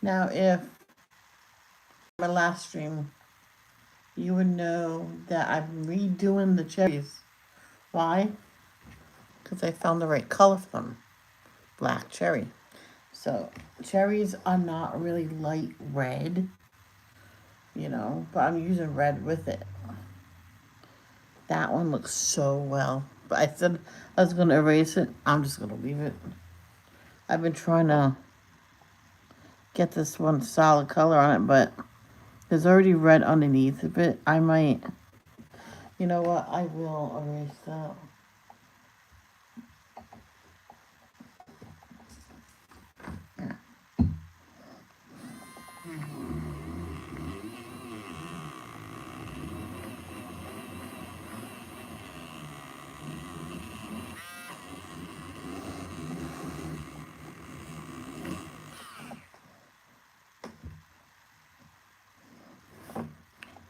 Now, if my last stream, you would know that I'm redoing the cherries. Why? Because I found the right color for them. Black cherry. So, cherries are not really light red, but I'm using red with it. That one looks so well. But I said I was going to erase it. I'm just going to leave it. I've been trying to get this one solid color on it, but there's already red underneath of it. I might, you know what? I will erase that.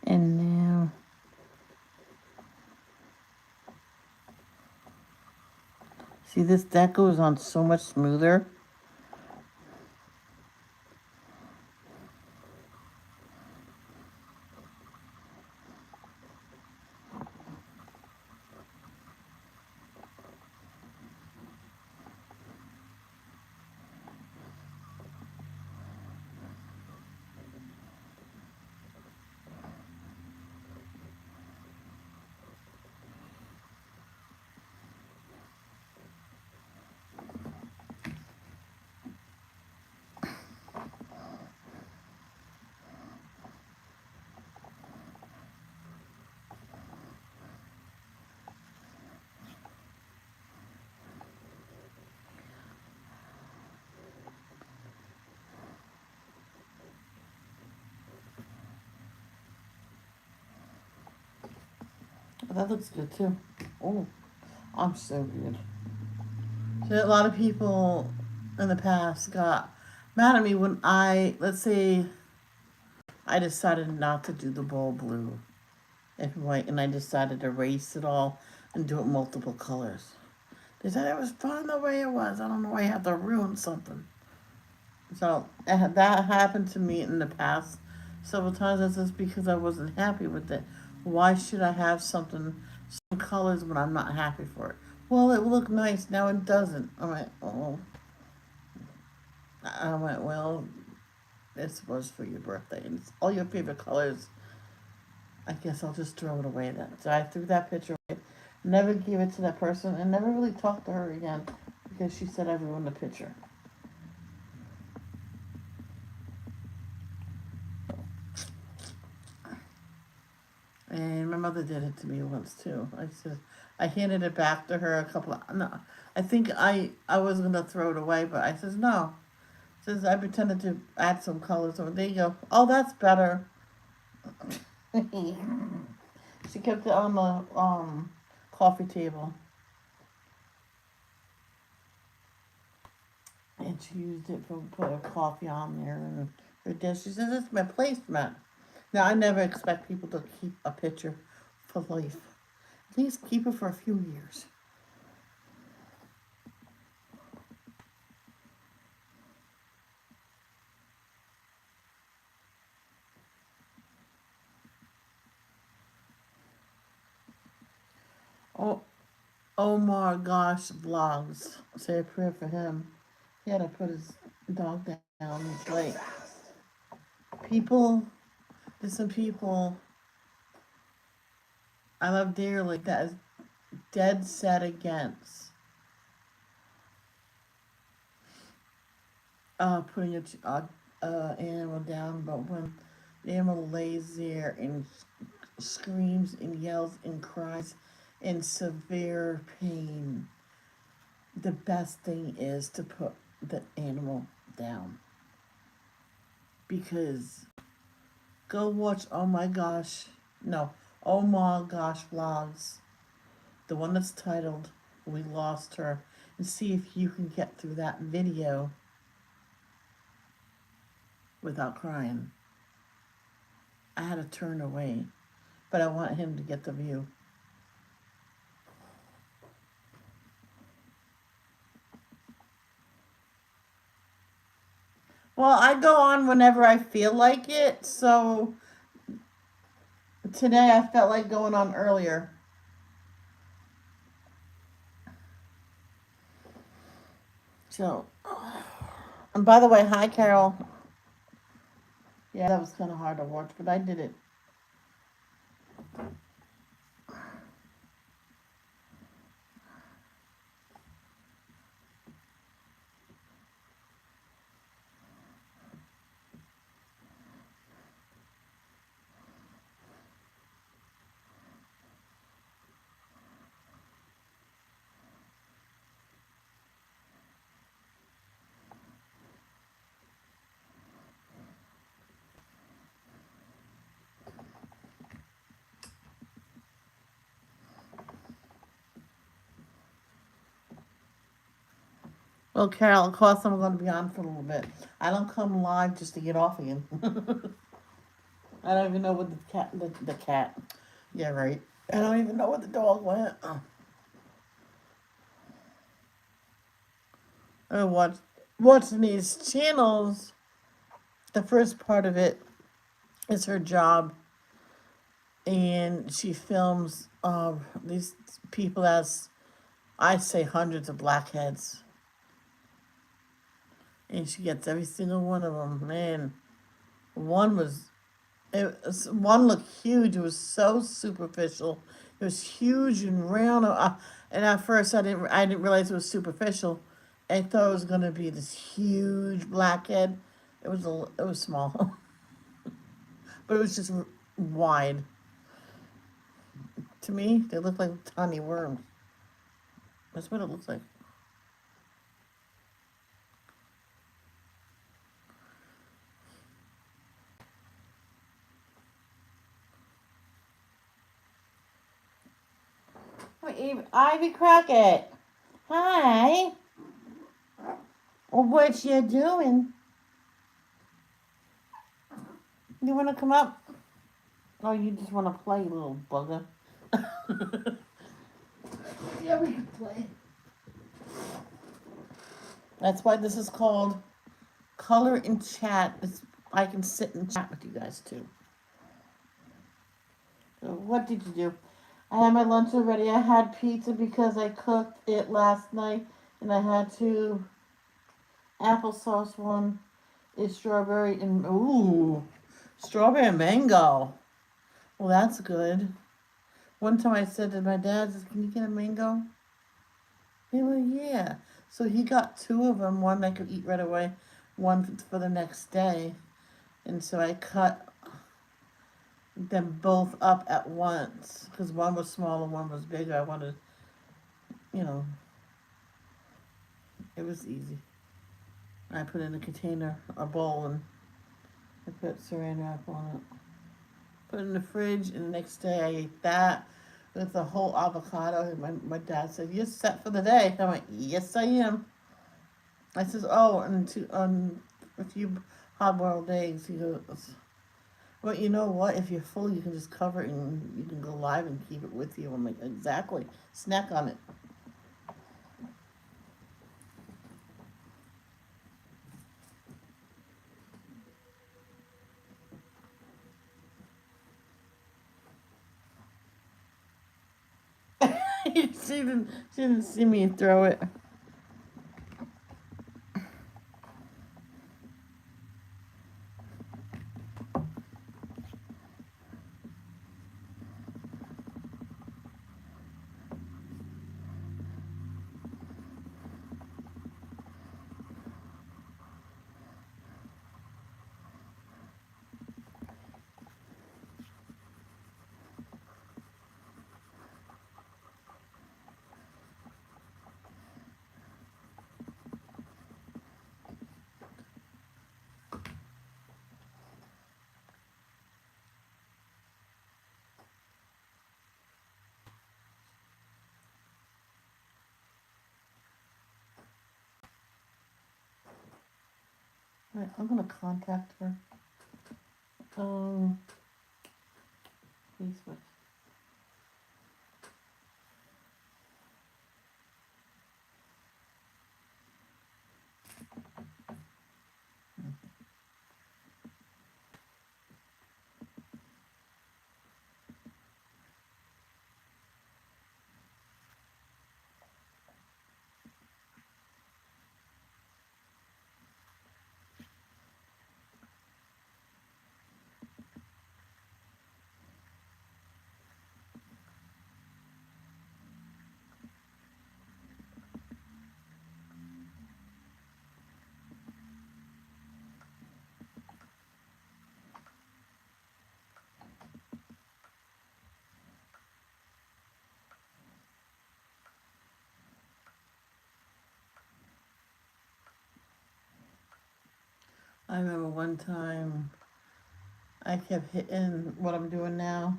And now, see this, that goes on so much smoother. But that looks good too. Oh, I'm so good. So a lot of people in the past got mad at me when let's say, I decided not to do the bold blue and white, and I decided to erase it all and do it multiple colors. They said it was fun the way it was. I don't know why you have to ruin something. So that happened to me in the past several times. That's just because I wasn't happy with it. Why should I have some colors when I'm not happy for it? Well, it will look nice. Now it doesn't. I went, oh. I went, well, this was for your birthday. And it's all your favorite colors. I guess I'll just throw it away then. So I threw that picture away. Never gave it to that person and never really talked to her again because she said I ruined the picture. And my mother did it to me once too. I handed it back to her a couple of, no, I think I was gonna throw it away, but I says no. Says I pretended to add some colors. So there you go. Oh, that's better. She kept it on the coffee table, and she used it for put her coffee on there and her dish. She says it's my placemat. Now I never expect people to keep a picture for life. At least keep it for a few years. Oh, Omar Gosh Vlogs. Say a prayer for him. He had to put his dog down. He's like, people, there's some people I love dearly that is dead set against putting a animal down, but when the animal lays there and screams and yells and cries in severe pain, the best thing is to put the animal down. Because go watch oh my gosh vlogs, the one that's titled We Lost Her, and see if you can get through that video without crying. I had to turn away, but I want him to get the view. Well, I go on whenever I feel like it, so today I felt like going on earlier. So, and by the way, hi Carol. Yeah, that was kind of hard to watch, but I did it. Well, Carol, of course I'm going to be on for a little bit. I don't come live just to get off again. I don't even know what the cat. Yeah, right. I don't even know where the dog went. Oh. I watching these channels. The first part of it is her job, and she films these people as I say hundreds of blackheads, and she gets every single one of them. Man, one was one looked huge. It was so superficial. It was huge and round. And at first, I didn't realize it was superficial. I thought it was gonna be this huge blackhead. It was small, but it was just wide. To me, they look like tiny worms. That's what it looks like. Ivy Crockett. Hi. Well, what you doing? You want to come up? Oh, you just want to play, little bugger. Yeah, we can play. That's why this is called Color and Chat. I can sit and chat with you guys too. So what did you do? I had my lunch already. I had pizza because I cooked it last night, and I had two applesauce. One is strawberry and strawberry and mango. Well, that's good. One time I said to my dad, "Can you get a mango?" He went, "Yeah." So he got two of them. One I could eat right away, one for the next day. And so I cut them both up at once because one was small and one was bigger. I wanted, you know, it was easy. I put it in a container, a bowl, and I put saran wrap on it. Put it in the fridge, and the next day I ate that with a whole avocado. My dad said, "You're set for the day." I went, "Yes, I am." I says, "Oh, and a few hard-boiled eggs." He goes, "Well, you know what? If you're full, you can just cover it and you can go live and keep it with you." I'm like, "Exactly. Snack on it." She didn't see me throw it. Right, I'm gonna contact her. Um, Facebook. I remember one time I kept hitting what I'm doing now,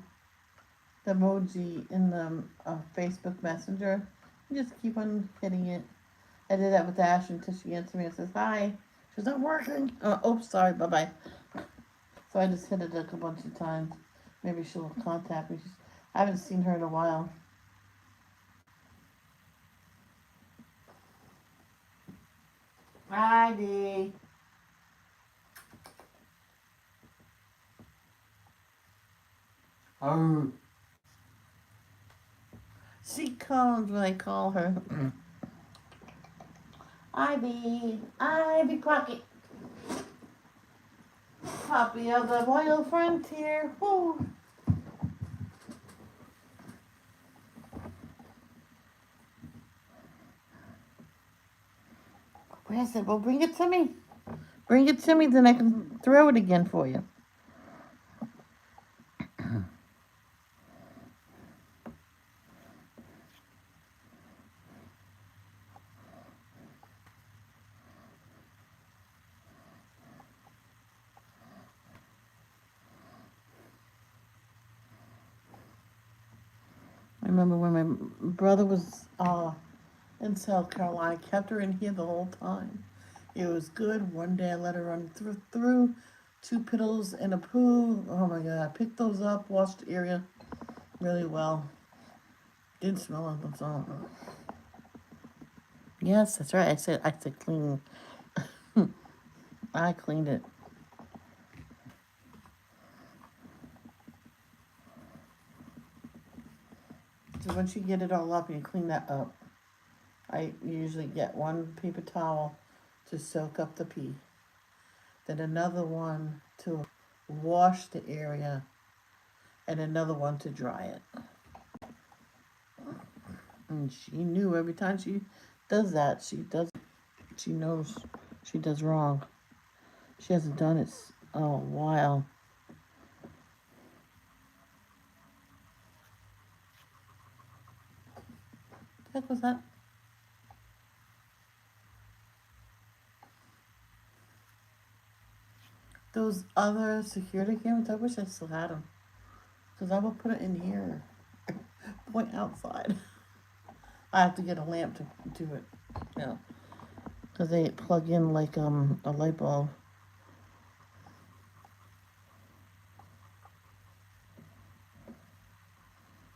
the emoji in the Facebook Messenger. You just keep on hitting it. I did that with Ash until she answered me and says, hi. She's not working. Oops, sorry, bye bye. So I just hit it a bunch of times. Maybe she'll contact me. I haven't seen her in a while. Hi, Dee. Oh. She comes when I call her. Ivy Crockett. Puppy of the Royal Frontier. Woo. Where's it? Well, bring it to me. Bring it to me, then I can throw it again for you. I remember when my brother was in South Carolina, I kept her in here the whole time. It was good. One day I let her run through 2 pillows and a poo. Oh my god, I picked those up, washed the area really well. Didn't smell like them, so. Yes, that's right. I said clean. I cleaned it. So once you get it all up and you clean that up, I usually get one paper towel to soak up the pee, then another one to wash the area, and another one to dry it. And she knew every time she does that, she knows she does wrong. She hasn't done it a while. The heck was that? Those other security cameras, I wish I still had them. Because I will put it in here. Point outside. I have to get a lamp to do it. Yeah. Because they plug in like a light bulb.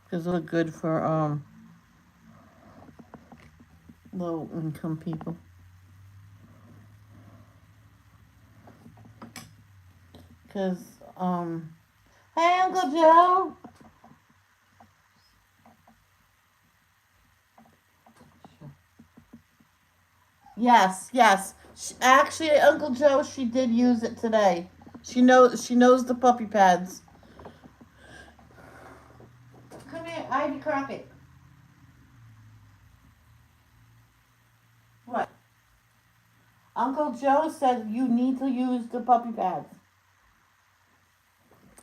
Because they're good for low income people. Because hey, Uncle Joe. Yes, yes. Actually, Uncle Joe, she did use it today. She knows the puppy pads. Come here, Ivy Crockett. What? Uncle Joe said you need to use the puppy pads.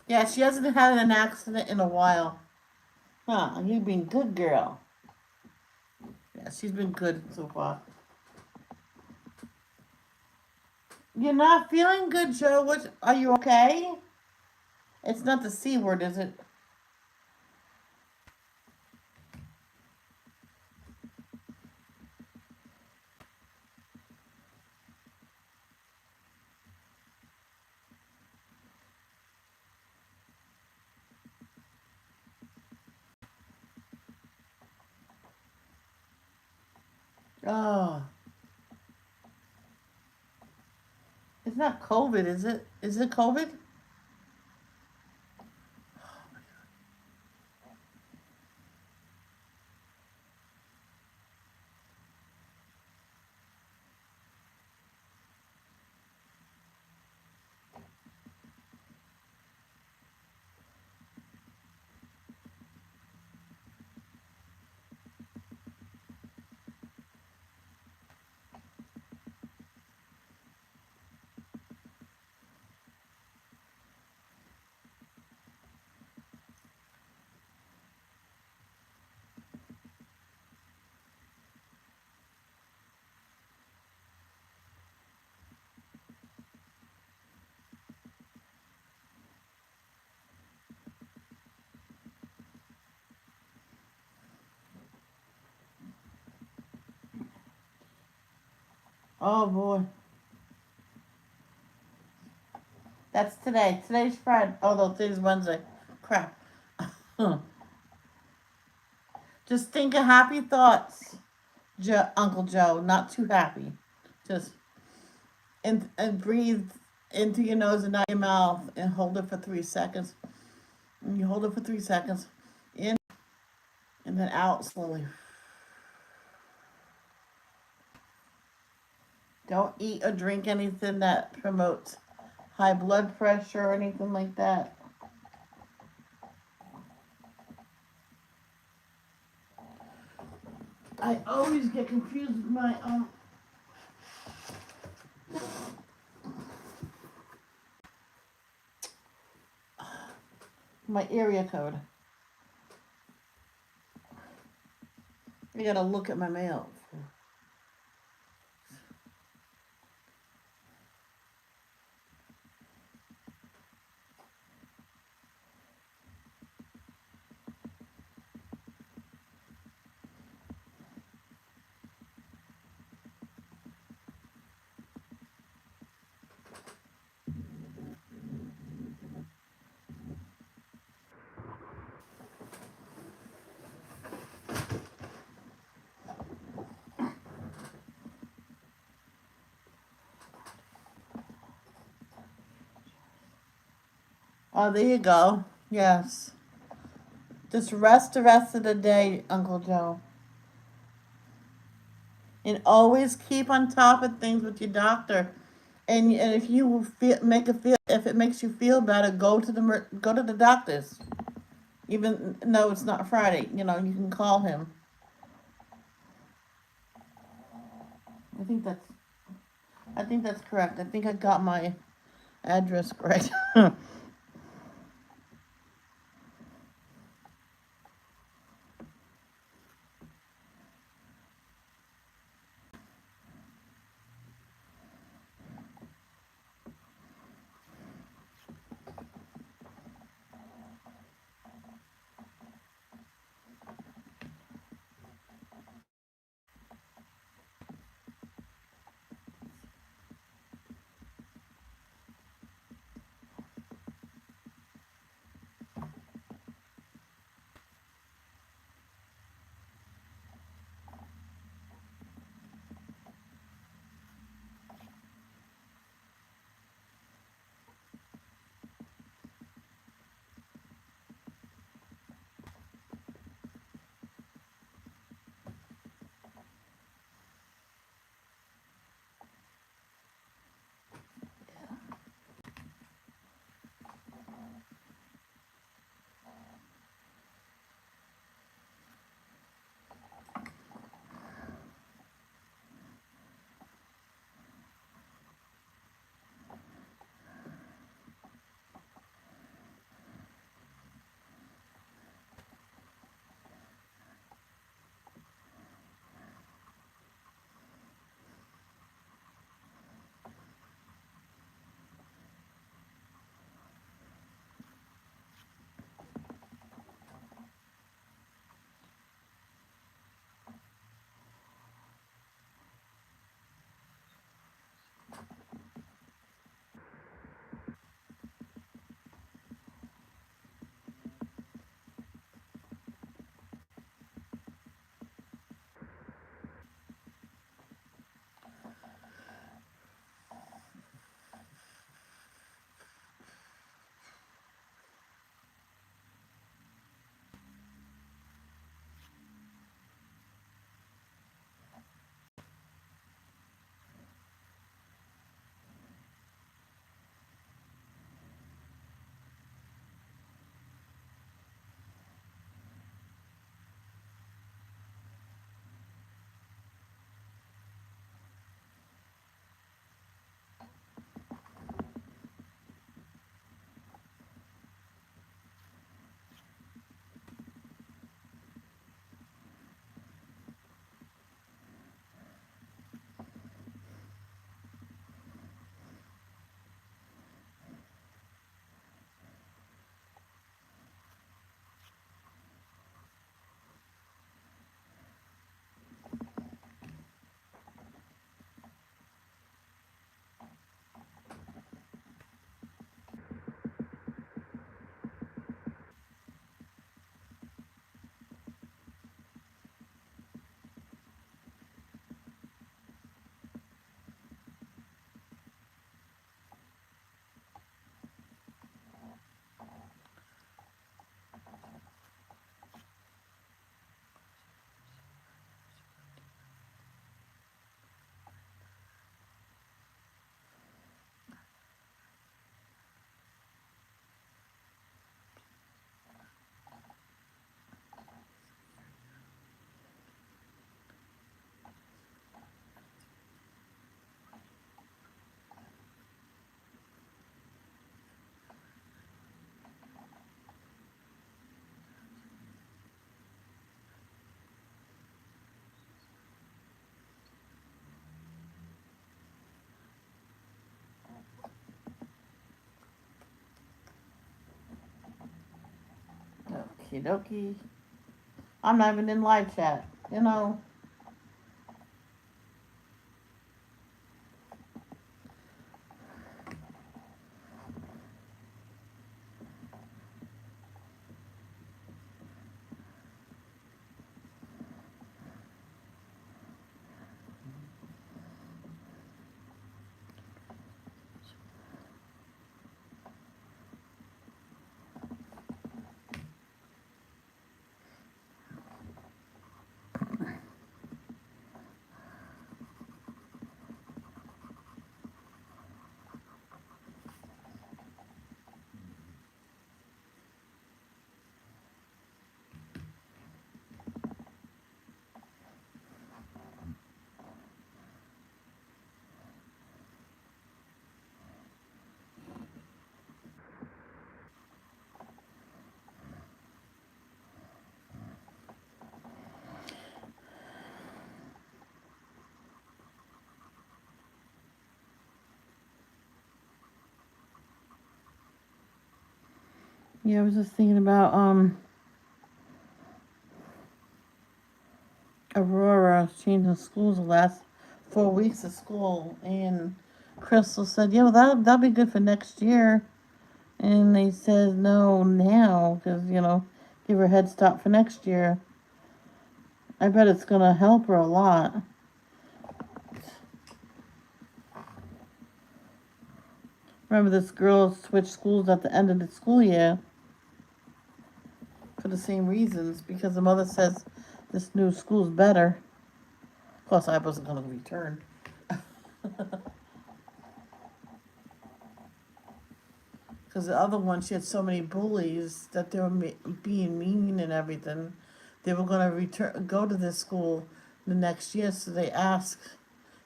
Yeah, she hasn't had an accident in a while. Huh, you've been good, girl. Yeah, she's been good so far. You're not feeling good, Joe. Are you okay? It's not the C word, is it? Oh, it's not COVID, is it? Is it COVID? Oh boy. That's today. Today's Friday. Oh no, today's Wednesday. Crap. Just think of happy thoughts, Uncle Joe. Not too happy. Just and breathe into your nose and out your mouth and hold it for 3 seconds. And you hold it for 3 seconds. In and then out slowly. Don't eat or drink anything that promotes high blood pressure or anything like that. I always get confused with my area code. I gotta look at my mail. Oh, there you go. Yes. Just rest the rest of the day, Uncle Joe. And always keep on top of things with your doctor. And if you if it makes you feel better, go to the doctors. Even though it's not Friday, you can call him. I think that's I think that's correct. I think I got my address correct. Okie dokie. I'm not even in live chat, you know. Yeah, I was just thinking about Aurora changing schools the last 4 weeks of school, and Crystal said, "Yeah, well, that'll be good for next year." And they said no now because give her a head start for next year. I bet it's gonna help her a lot. Remember, this girl switched schools at the end of the school year for the same reasons because the mother says this new school's better. Of course, I wasn't gonna return. Because the other one, she had so many bullies that they were being mean and everything. They were going to go to this school the next year, so they asked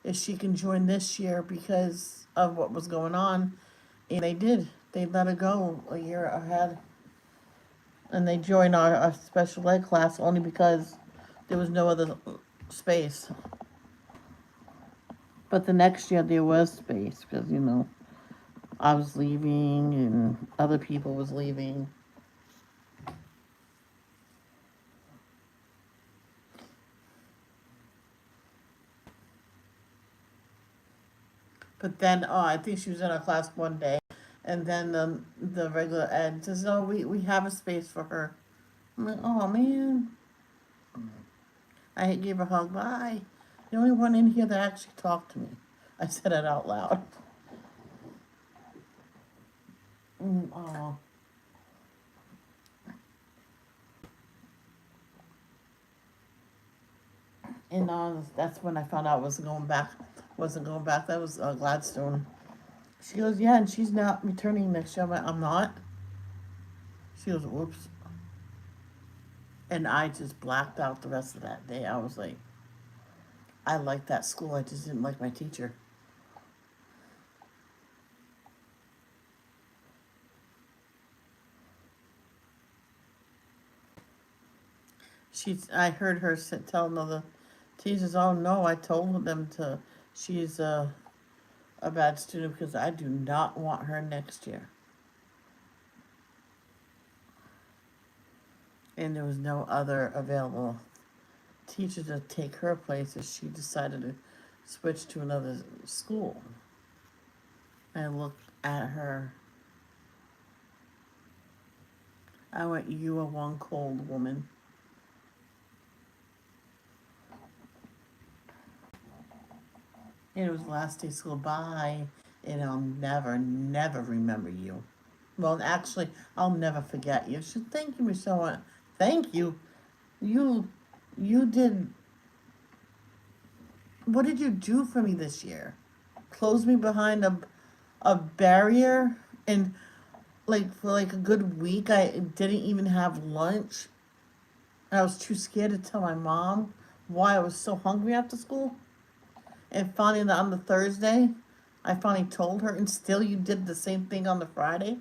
if she can join this year because of what was going on, and they did. They let her go a year ahead, and they joined our special ed class only because there was no other space. But the next year there was space because I was leaving and other people was leaving. But then, I think she was in our class one day, and then the regular ed says, "Oh, we have a space for her." I'm like, "Oh man!" I gave her a hug. Bye. The only one in here that actually talked to me. I said it out loud. Oh. And that's when I found out I wasn't going back. Wasn't going back. That was Gladstone. She goes, "Yeah," and she's not returning next year. I'm like, "I'm not." She goes, "Whoops." And I just blacked out the rest of that day. I was like, I liked that school. I just didn't like my teacher. I heard her tell another teachers, "Oh no, I told them to. She's a bad student because I do not want her next year." And there was no other available teacher to take her place, as she decided to switch to another school. I looked at her. I went, "You are one cold woman." And it was the last day of school. Bye. And I'll never, never remember you. Well, actually, I'll never forget you. She said, "Thank you, Michelle." Thank you. You, you did. What did you do for me this year? Close me behind a barrier, and like for like a good week, I didn't even have lunch. I was too scared to tell my mom why I was so hungry after school. And finally, on the Thursday, I finally told her, and still you did the same thing on the Friday.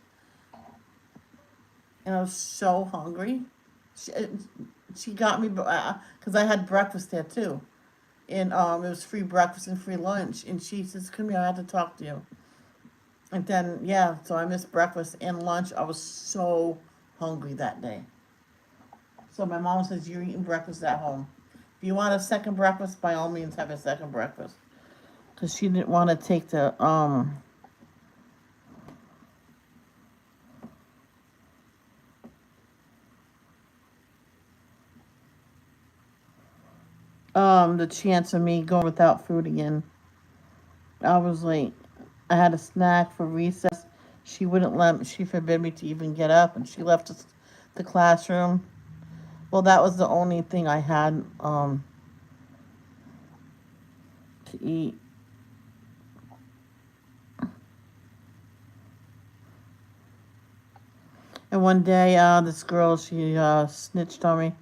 And I was so hungry. She, she got me because I had breakfast there too, and it was free breakfast and free lunch. And she says, "Come here, I have to talk to you." And then yeah, so I missed breakfast and lunch. I was so hungry that day. So my mom says, you're eating breakfast at home. If you want a second breakfast, by all means have a second breakfast. Because she didn't want to take the chance of me going without food again. I was like, I had a snack for recess. She wouldn't let me, she forbid me to even get up, and she left the classroom. Well, that was the only thing I had to eat. And one day, this girl, she snitched on me.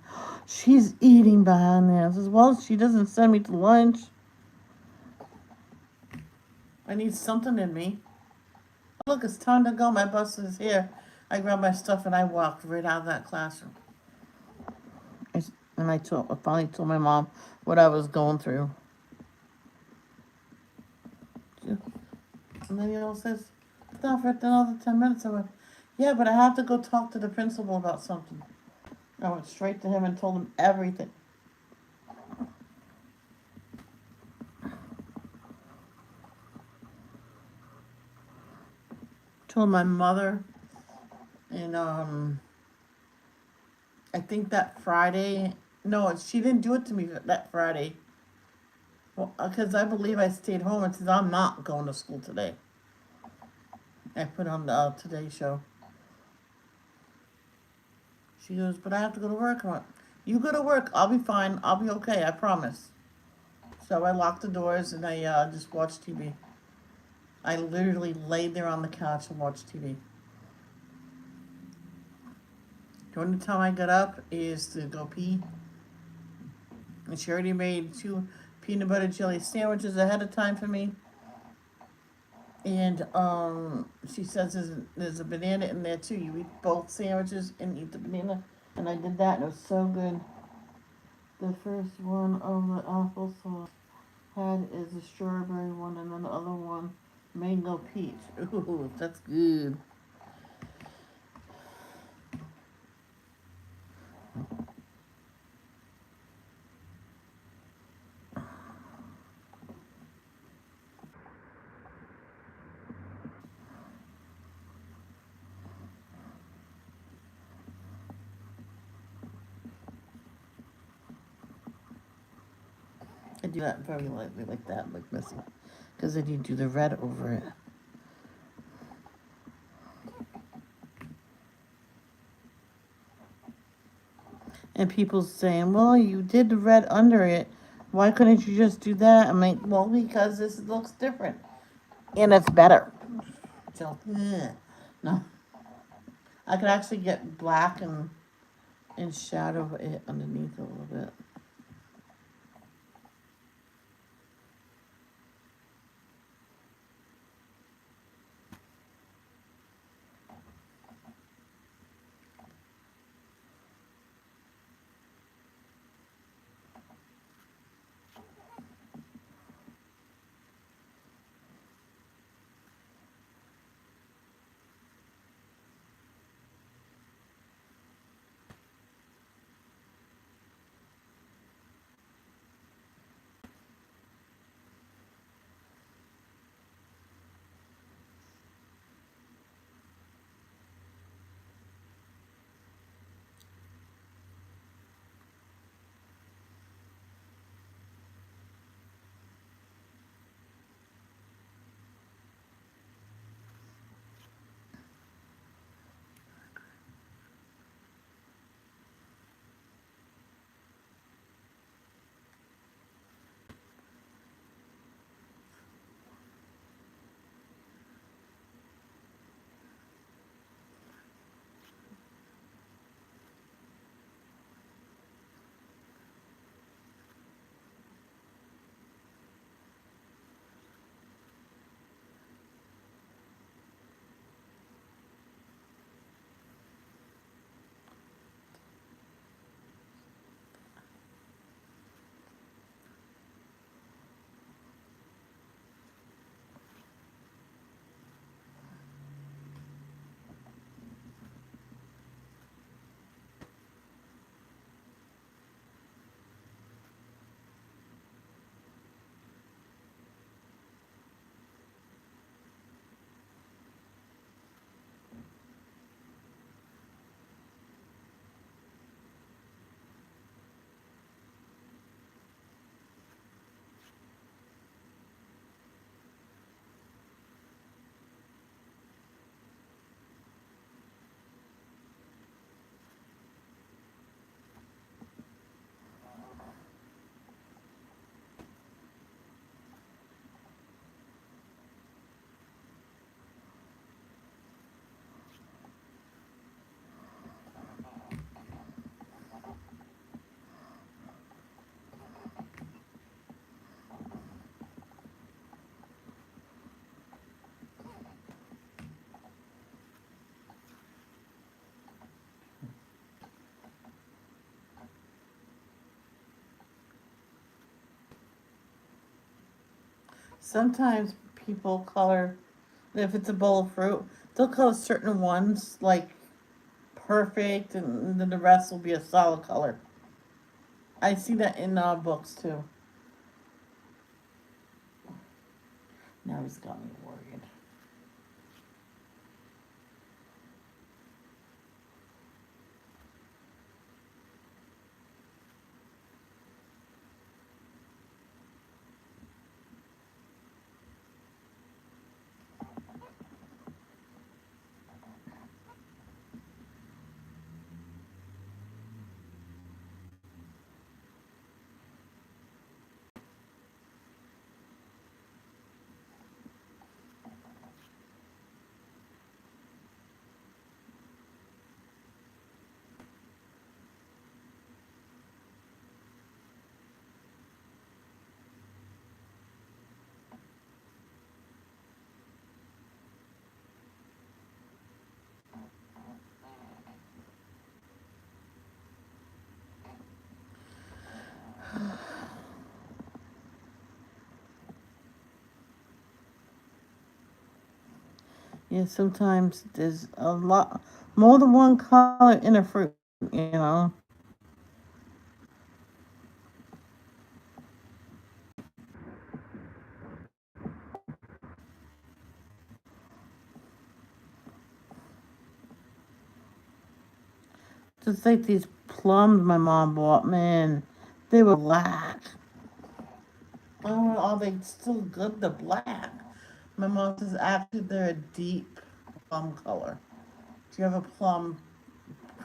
She's eating behind there. I says, well, she doesn't send me to lunch. I need something in me. Look, it's time to go. My bus is here. I grabbed my stuff and I walked right out of that classroom. And I finally told my mom what I was going through. And then he all says, it's not for another 10 minutes. I went, yeah, but I have to go talk to the principal about something. I went straight to him and told him everything. Told my mother, and I think that Friday, no, she didn't do it to me that Friday. Well, because I believe I stayed home and said, I'm not going to school today. I put on the Today Show. She goes, but I have to go to work. I went, you go to work. I'll be fine. I'll be okay. I promise. So I locked the doors and I just watched TV. I literally laid there on the couch and watched TV. The only time I got up is to go pee. And she already made 2 peanut butter jelly sandwiches ahead of time for me. And she says there's a banana in there too. You eat both sandwiches and eat the banana. And I did that and it was so good. The first one of the applesauce had is the strawberry one, and then the other one, mango peach. Ooh, that's good. I do that very lightly like that, like Missy. Because then you do the red over it. And people saying, well, you did the red under it. Why couldn't you just do that? I'm like, well, because this looks different. And it's better. So, no. I could actually get black and shadow it underneath a little bit. Sometimes people color, if it's a bowl of fruit, they'll color certain ones like perfect, and then the rest will be a solid color. I see that in books too. Now he's got me worried. Yeah, sometimes there's a lot more than one color in a fruit, you know. Just like these plums my mom bought, man, they were black. Oh, are they still good? The black. My mom says actually they're a deep plum color. Do you have a plum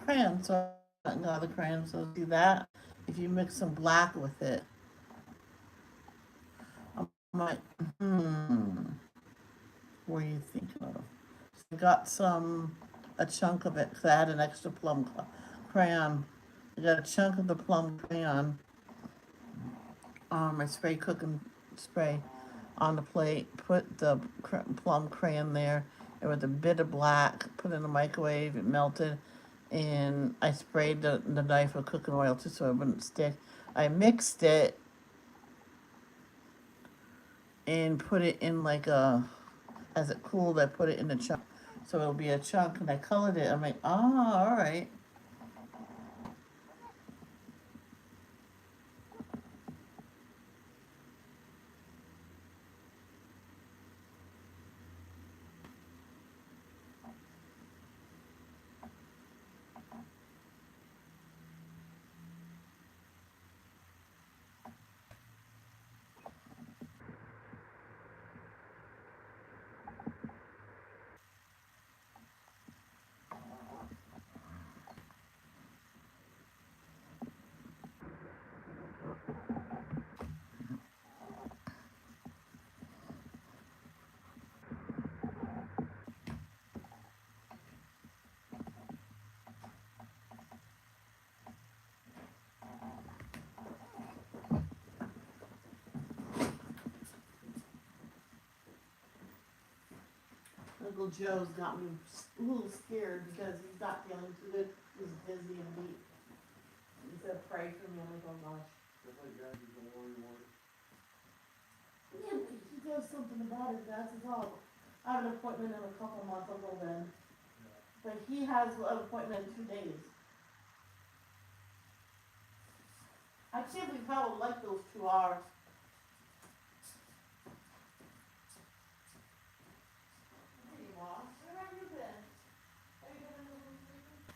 crayon? So I got the crayon. So see that if you mix some black with it, I'm like, what are you thinking of? So I got a chunk of it because I had an extra plum crayon. I got a chunk of the plum crayon. I spray cooking spray on the plate, put the plum crayon there, and with a bit of black, put it in the microwave, it melted, and I sprayed the knife with cooking oil too so it wouldn't stick. I mixed it and put it in like as it cooled, I put it in a chunk. So it'll be a chunk, and I colored it. I'm like, all right. Uncle Joe's got me a little scared because he's not feeling too good. He's dizzy and weak. He said, pray for me. I'm like, oh gosh. Yeah, he does something about it. That's his all. I have an appointment in a couple months. I'll go then. But he has an appointment in 2 days. I can't believe how I like those 2 hours. Hey, Mom. Where have you been? Have you been in the room sleeping?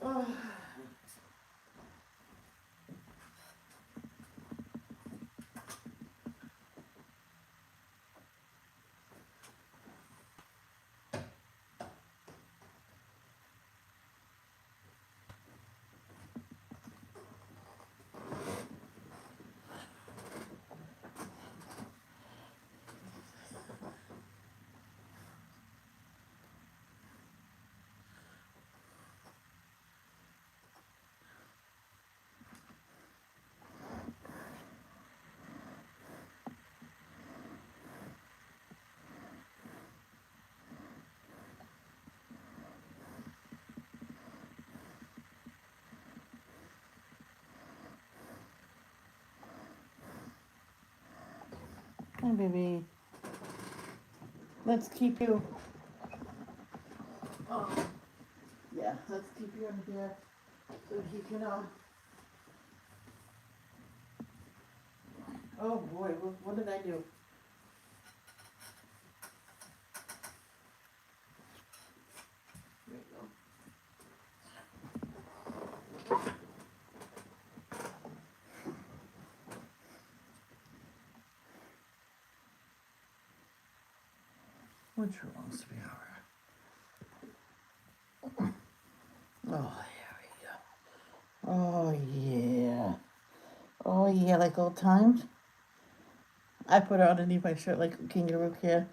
Oh. Hi, baby. Let's keep you. Oh, yeah. Let's keep you in here so he can. Oh boy, what did I do? There you go. Which wants to be over? Oh, there we go. Oh yeah. Oh yeah, like old times. I put her underneath my shirt like a kangaroo kid.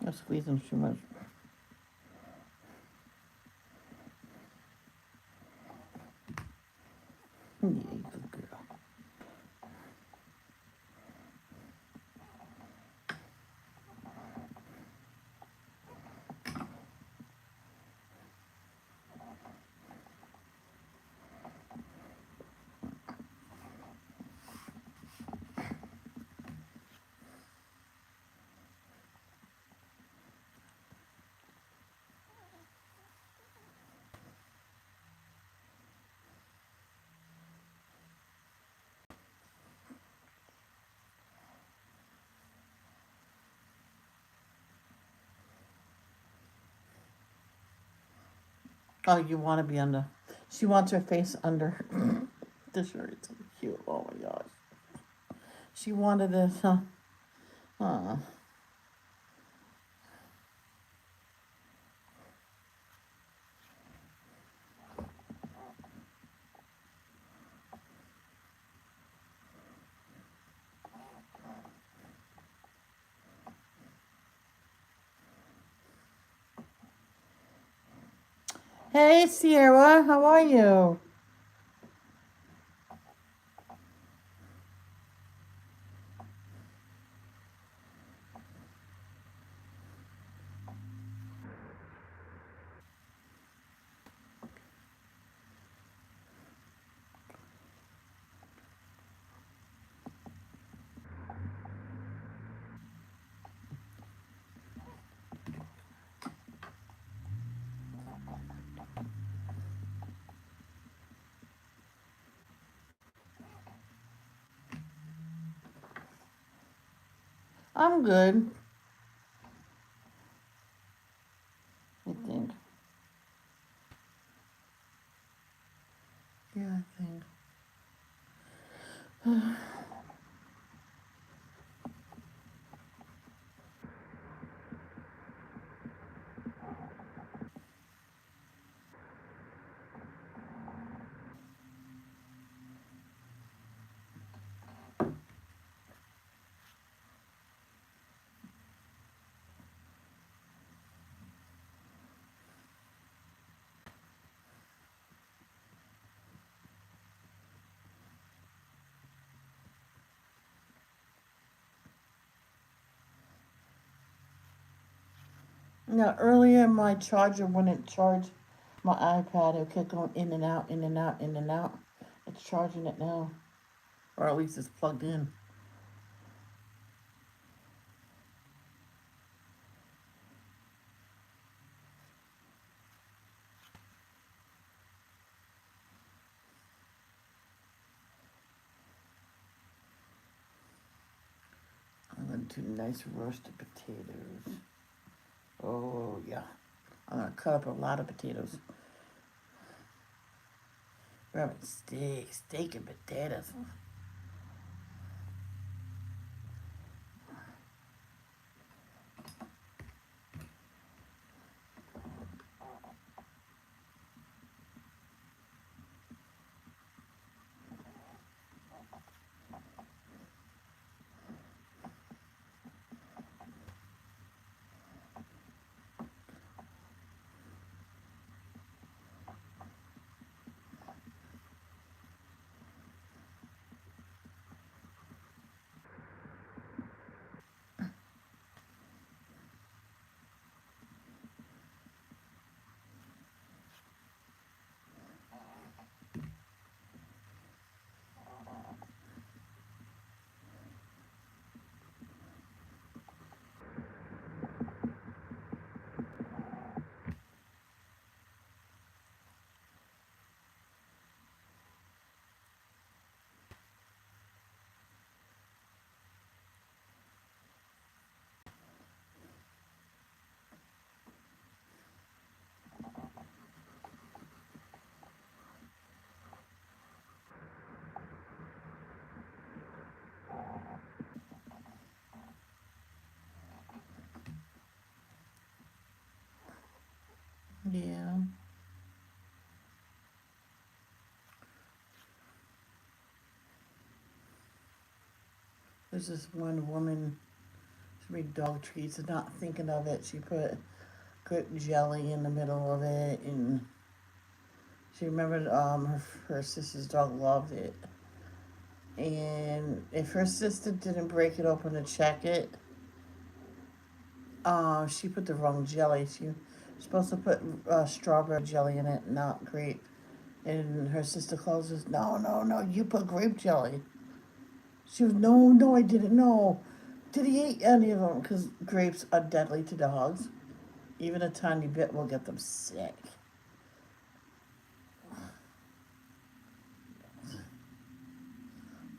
I'm squeezing too much. Yeah, good girl. Oh, you want to be under. She wants her face under the shirt. It's so cute. Oh my gosh. She wanted this, huh? Aw. Hey, Sierra, how are you? I'm good, I think. Yeah, I think. Now, earlier my charger wouldn't charge my iPad. It kept going in and out, in and out, in and out. It's charging it now. Or at least it's plugged in. I'm going to do nice roasted potatoes. Oh, yeah. I'm going to cut up a lot of potatoes. We're having steak and potatoes. Yeah. There's this one woman, she made dog treats and not thinking of it. She put grape jelly in the middle of it, and she remembered her sister's dog loved it. And if her sister didn't break it open to check it, she put the wrong jelly. She was supposed to put strawberry jelly in it, not grape. And her sister calls us, no, no, no, you put grape jelly. She was, no, no, I didn't know. Did he eat any of them? Because grapes are deadly to dogs. Even a tiny bit will get them sick.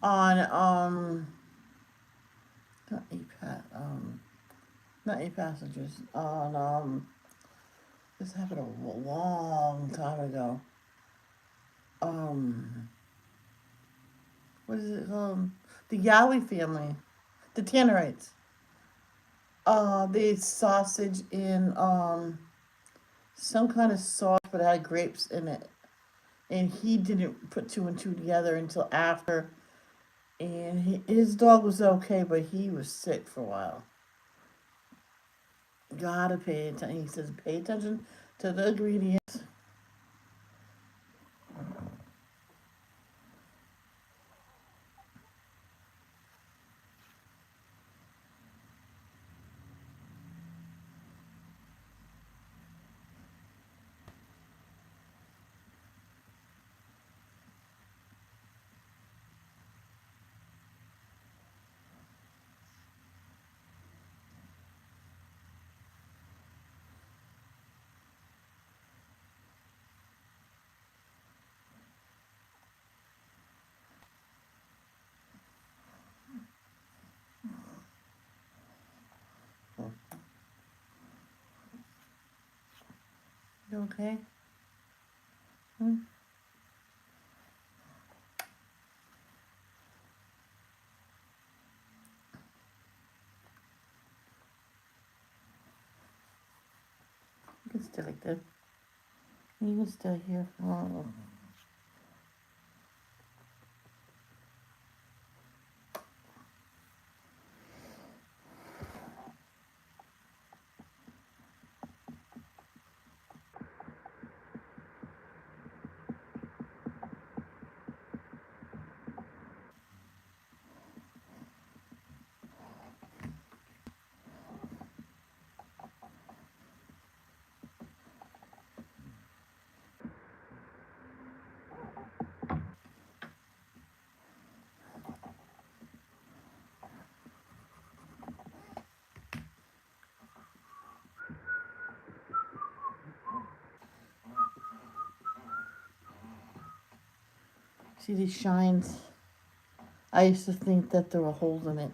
On not not eight passengers. On this happened a long time ago. Um, what is it called? The Yowie family, the Tannerites. They ate sausage in some kind of sauce, but it had grapes in it. And he didn't put two and two together until after. And his dog was okay, but he was sick for a while. Gotta pay attention. He says, pay attention to the ingredients. You okay? Hmm? You can stay like that. You can stay here for a while. See these shines? I used to think that there were holes in it.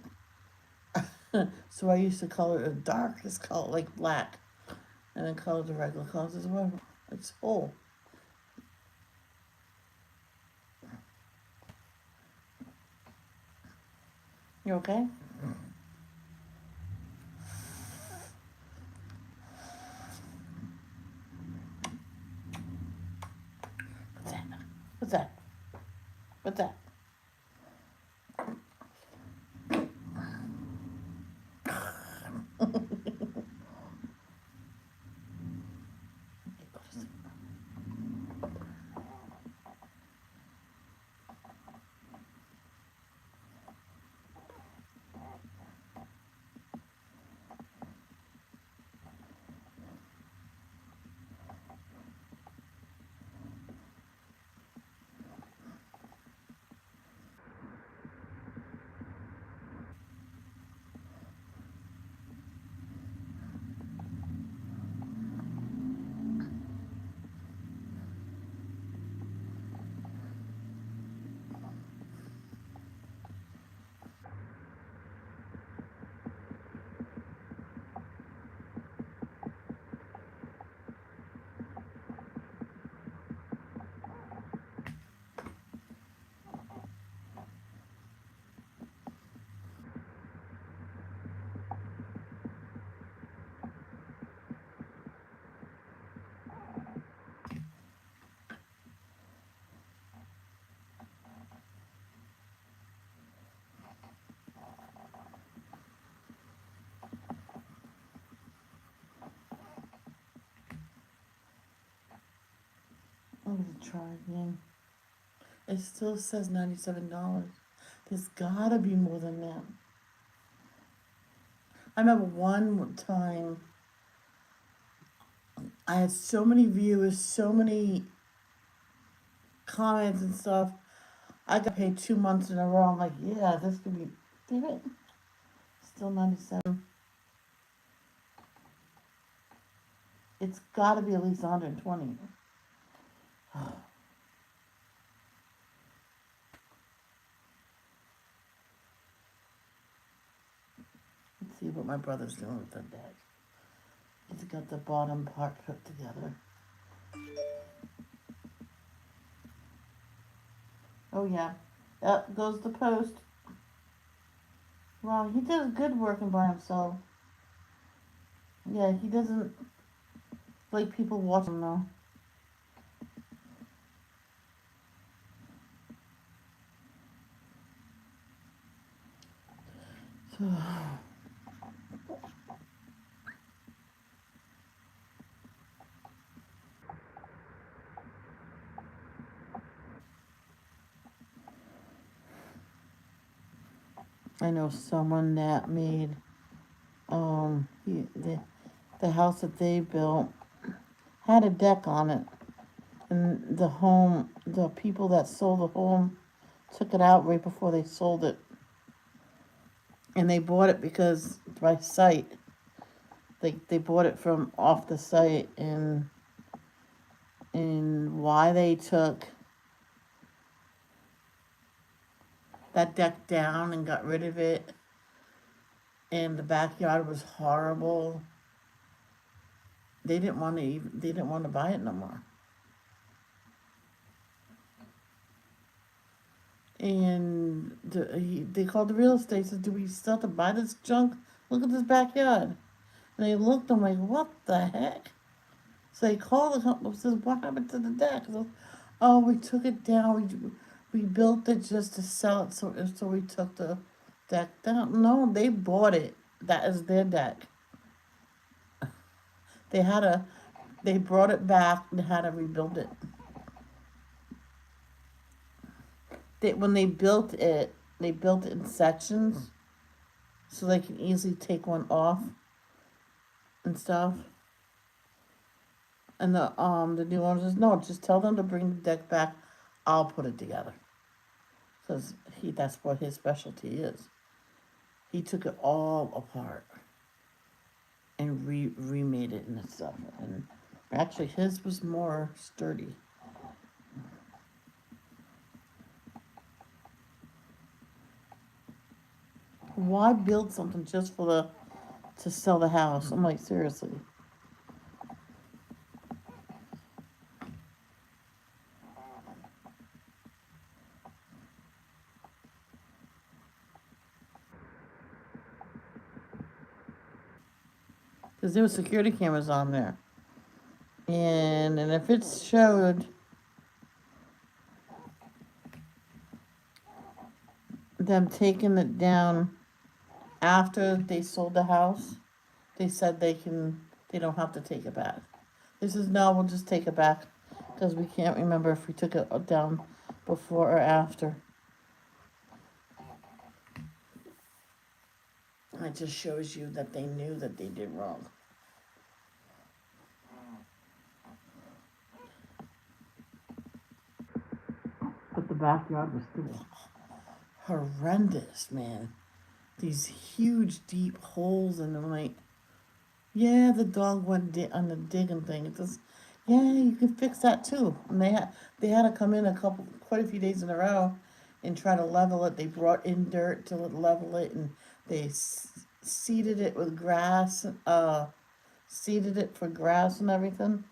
So I used to color it a darkest color, like black. And then color the regular colors as well. It's whole. You okay? What's that? What's that? What's that? me to try again. It still says $97. There's gotta be more than that. I remember one time I had so many viewers, so many comments and stuff. I got paid 2 months in a row. I'm like, yeah, this could be. Damn it. Still 97. It's gotta be at least 120. Let's see what my brother's doing with the deck. He's got the bottom part put together. Oh yeah, up goes the post. Wow, he does good working by himself. Yeah, he doesn't like people watching him though. So, I know someone that made the house that they built had a deck on it, and the people that sold the home took it out right before they sold it, and they bought it because by sight. They bought it from off the site, and why they took that deck down and got rid of it, and the backyard was horrible. They didn't want to buy it no more. And they called the real estate, said, "Do we still have to buy this junk? Look at this backyard." And they looked, I'm like, "What the heck?" So they called the company, says, "What happened to the deck?" So, "Oh, we took it down. We built it just to sell it, so we took the deck down." No, they bought it. That is their deck. They had a they brought it back and had to rebuild it. When they built it in sections so they can easily take one off and stuff. And the new owner says, "No, just tell them to bring the deck back. I'll put it together." Because that's what his specialty is. He took it all apart and remade it and stuff. And actually, his was more sturdy. Why build something just to sell the house? I'm like, seriously. Because there were security cameras on there, and if it showed them taking it down after they sold the house, they said they don't have to take it back. They says, "No, we'll just take it back because we can't remember if we took it down before or after." And it just shows you that they knew that they did wrong. But the backyard was still horrendous, man. These huge, deep holes, and I'm like, yeah, the dog went on the digging thing. It just, yeah, you can fix that too. And they had to come in quite a few days in a row, and try to level it. They brought in dirt to level it, and they seeded it with grass. Seeded it for grass and everything.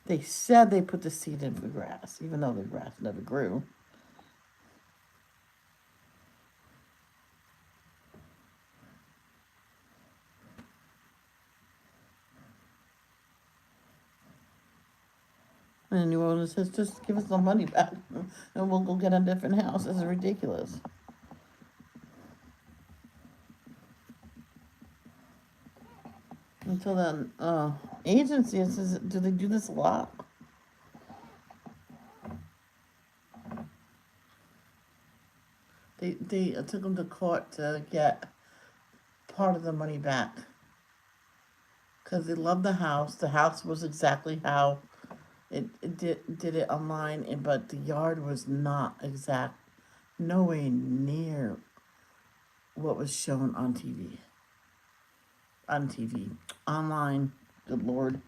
They said they put the seed in for grass, even though the grass never grew. And the new owner says, just give us the money back and we'll go get a different house. This is ridiculous. Until then, agency says, do they do this a lot? They took them to court to get part of the money back because they loved the house. The house was exactly how it did it online, but the yard was not exact, nowhere near what was shown on TV. On TV, online. Good Lord.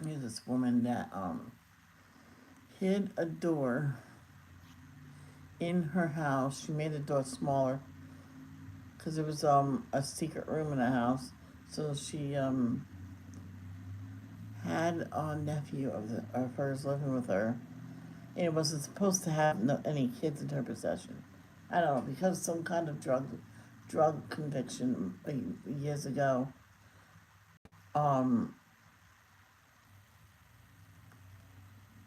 Here's this woman that hid a door in her house. She made the door smaller because it was a secret room in the house. So she had a nephew of hers living with her, and it wasn't supposed to have any kids in her possession. I don't know, because some kind of drug conviction years ago. Um,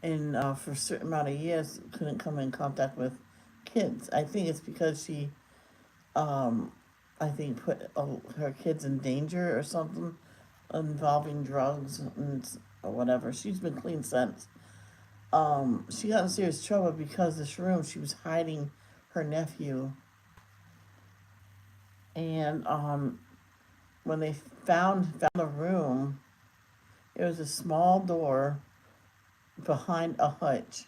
and for a certain amount of years couldn't come in contact with kids. I think it's because she, um, I think put her kids in danger or something involving drugs and or whatever. She's been clean since. She got in serious trouble because this room she was hiding her nephew, and when they found the room, it was a small door behind a hutch,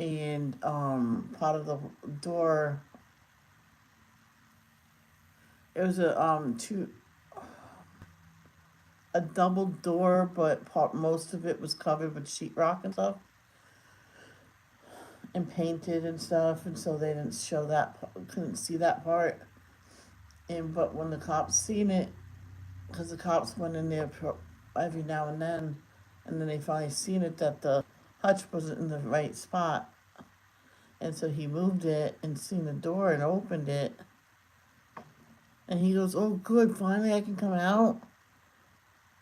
and part of the door, it was a double door, but most of it was covered with sheetrock and stuff, and painted and stuff, and so they didn't show that, couldn't see that part. And but when the cops seen it, because the cops went in there every now and then they finally seen it that the hutch wasn't in the right spot, and so he moved it and seen the door and opened it, and he goes, "Oh, good, finally I can come out."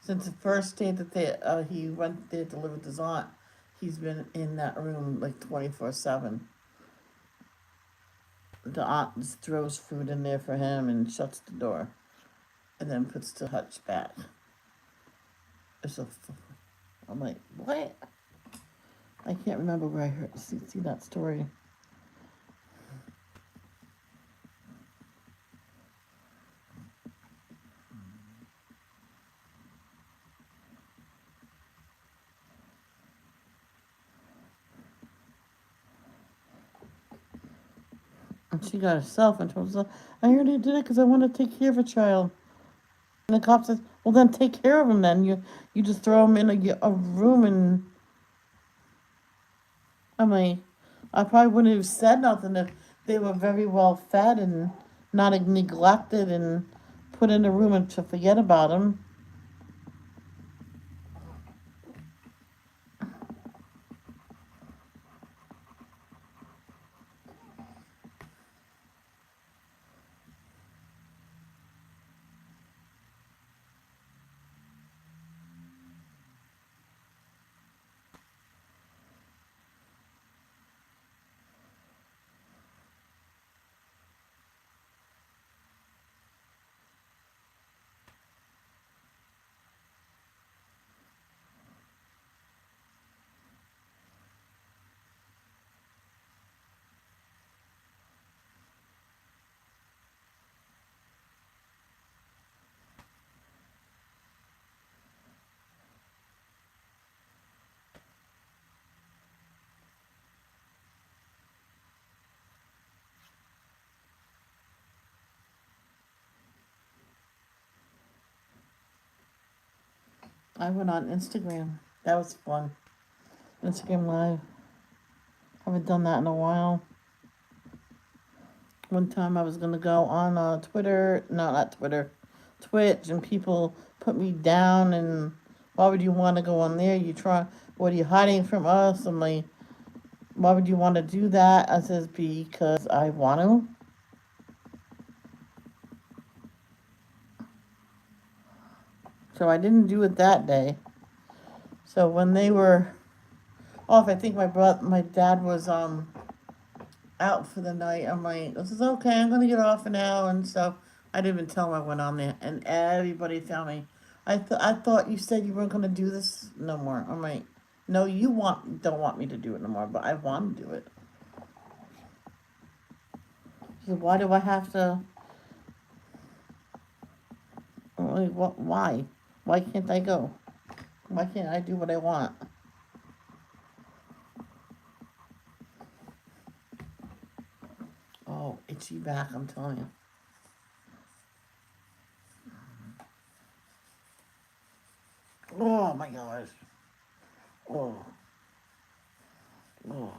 Since the first day that he went there to live with his aunt, he's been in that room like 24/7. The aunt just throws food in there for him and shuts the door, and then puts the hutch back. It's a, I'm like, what? I can't remember where I see that story. And she got herself and told herself, I already did it because I want to take care of a child. And the cop says, well, then take care of him then. You just throw him in a room, and I mean, I probably wouldn't have said nothing if they were very well fed and not neglected and put in a room and to forget about him. I went on Instagram. That was fun. Instagram Live. Haven't done that in a while. One time I was gonna go on Twitter. No, not Twitter. Twitch, and people put me down. And why would you want to go on there? You try. What are you hiding from us? I'm like, why would you want to do that? I says because I want to. So I didn't do it that day. So when they were off, I think my dad was out for the night. I'm like, this is okay. I'm gonna get off now, and so I didn't even tell him I went on there, and everybody found me. I thought you said you weren't gonna do this no more. I'm like, no, you don't want me to do it no more, but I want to do it. So why do I have to? Like, what? Why? Why can't I go? Why can't I do what I want? Oh, itchy back. I'm telling you. Oh my gosh. Oh. Oh.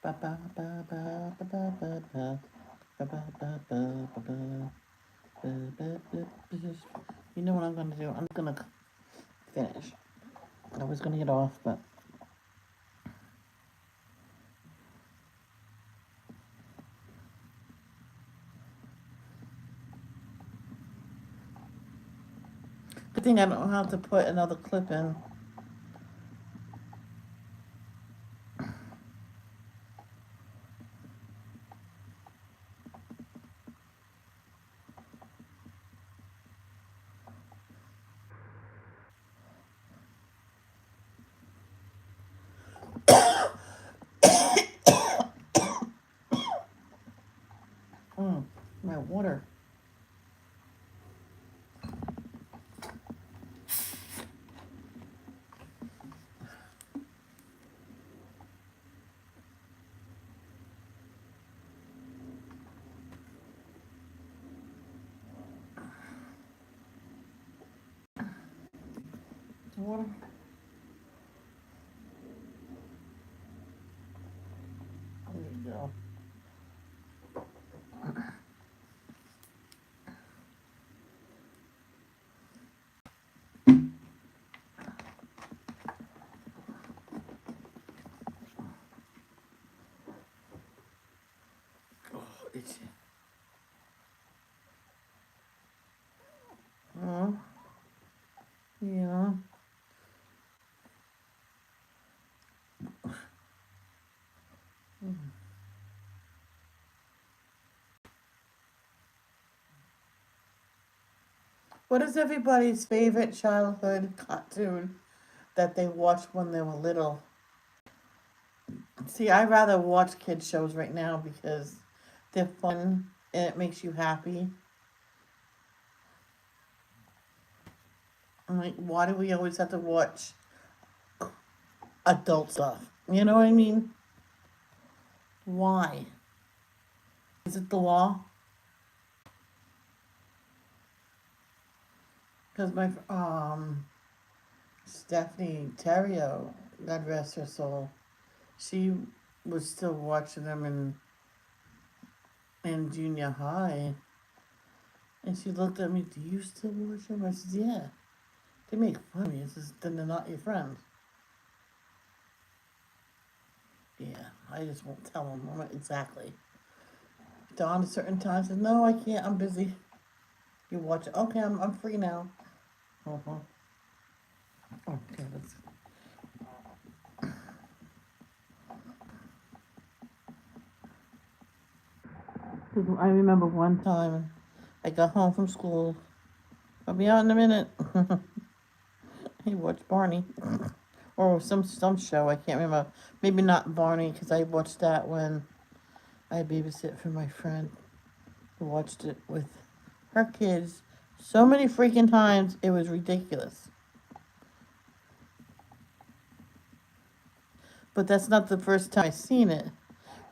Ba ba ba ba ba ba ba ba ba ba ba ba ba ba. You know what I'm gonna do? I'm gonna finish. I was gonna get off, but good thing I don't have to put another clip in. My water. Water. There you go. Oh, itchy. Oh, yeah. What is everybody's favorite childhood cartoon that they watched when they were little? See, I rather watch kids shows right now because they're fun and it makes you happy. I'm like, why do we always have to watch adult stuff? You know what I mean? Why? Is it the law? Because my Stephanie Terrio, God rest her soul, she was still watching them in junior high, and she looked at me. Do you still watch them? I said, yeah. They make fun of me. It's just then they're not your friends. Yeah, I just won't tell them. I'm like, exactly. Dawn at certain times says, no, I can't. I'm busy. You watch it. Okay, I'm free now. Uh-huh. Okay, let's. I remember one time I got home from school. I'll be out in a minute. He watched Barney or some show. I can't remember. Maybe not Barney because I watched that when I babysit for my friend who watched it with her kids so many freaking times it was ridiculous. But that's not the first time I seen it.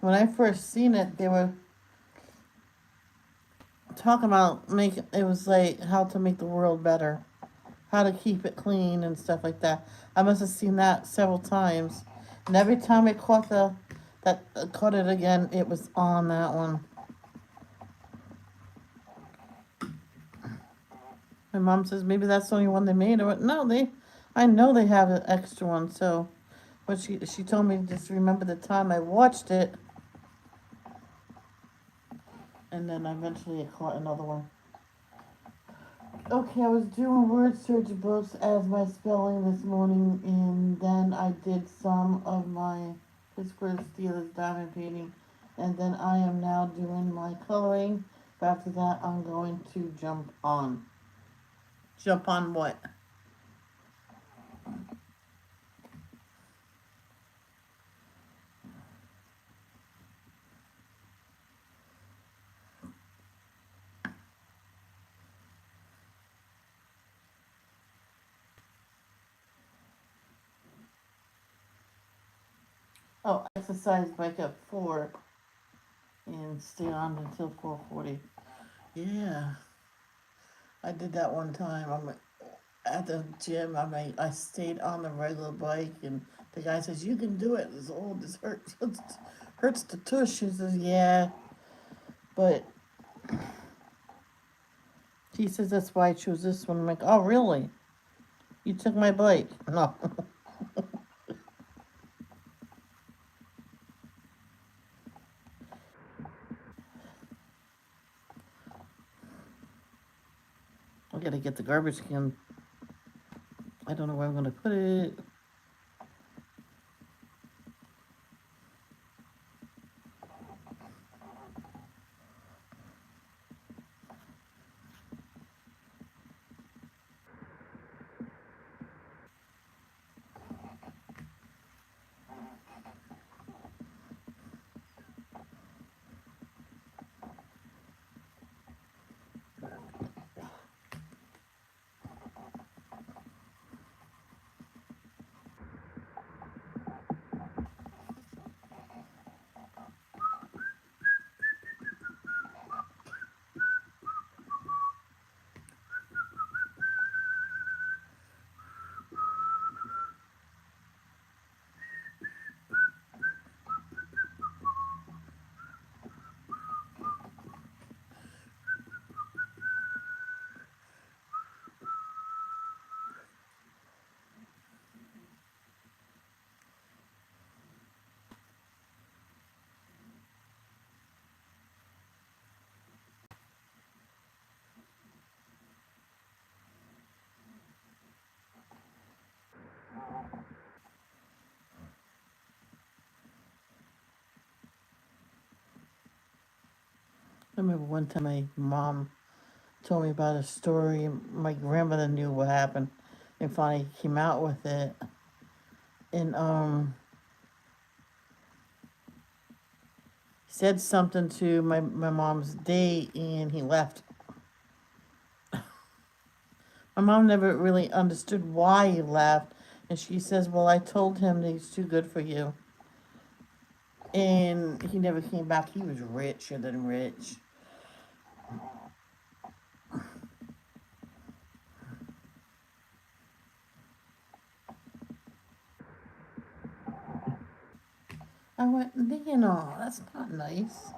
When I first seen it, they were talking about make it was like how to make the world better, how to keep it clean and stuff like that. I must have seen that several times, and every time I caught it again, it was on that one. My mom says maybe that's the only one they made. I went, no, I know they have an extra one. So, but she told me to just remember the time I watched it, and then eventually I caught another one. Okay, I was doing word search books as my spelling this morning, and then I did some of my Pittsburgh Steelers diamond painting, and then I am now doing my coloring. But after that, I'm going to jump on. Jump on what? Oh, exercise bike at 4 and stay on until 4:40. Yeah, I did that one time. I'm at the gym. I stayed on the regular bike, and the guy says you can do it. This hurts. Hurts the tush. He says yeah, but he says that's why I chose this one. I'm like, oh really? You took my bike? No. I gotta get the garbage can. I don't know where I'm gonna put it. I remember one time my mom told me about a story. My grandmother knew what happened, and finally came out with it. And said something to my mom's date, and he left. My mom never really understood why he left, and she says, "Well, I told him that he's too good for you." And he never came back. He was richer than rich. I went, no, that's not nice.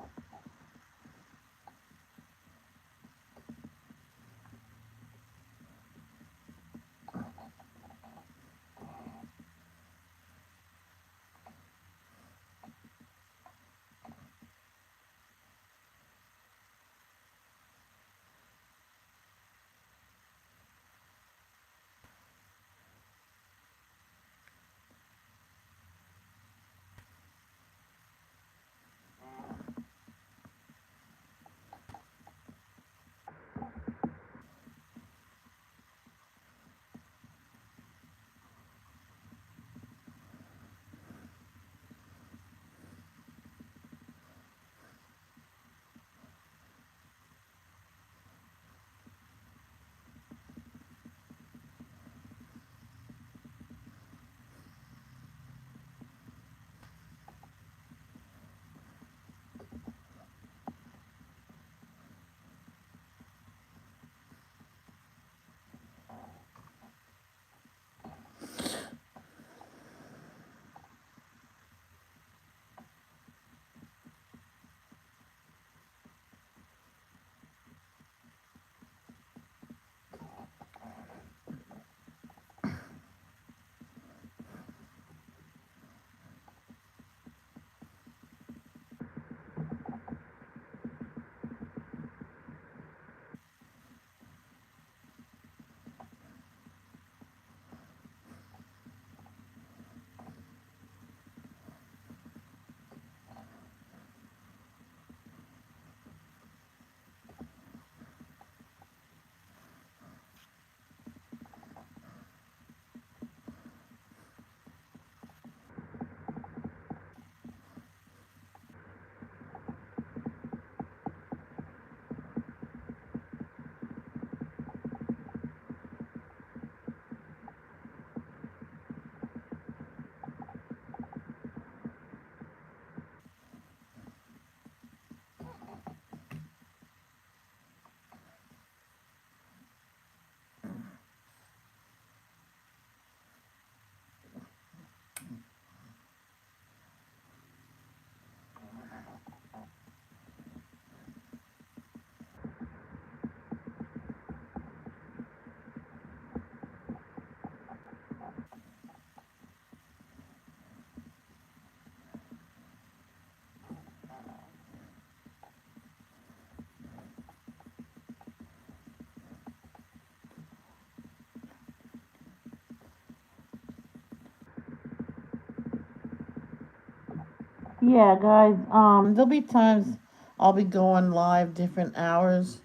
Yeah, guys. There'll be times I'll be going live different hours.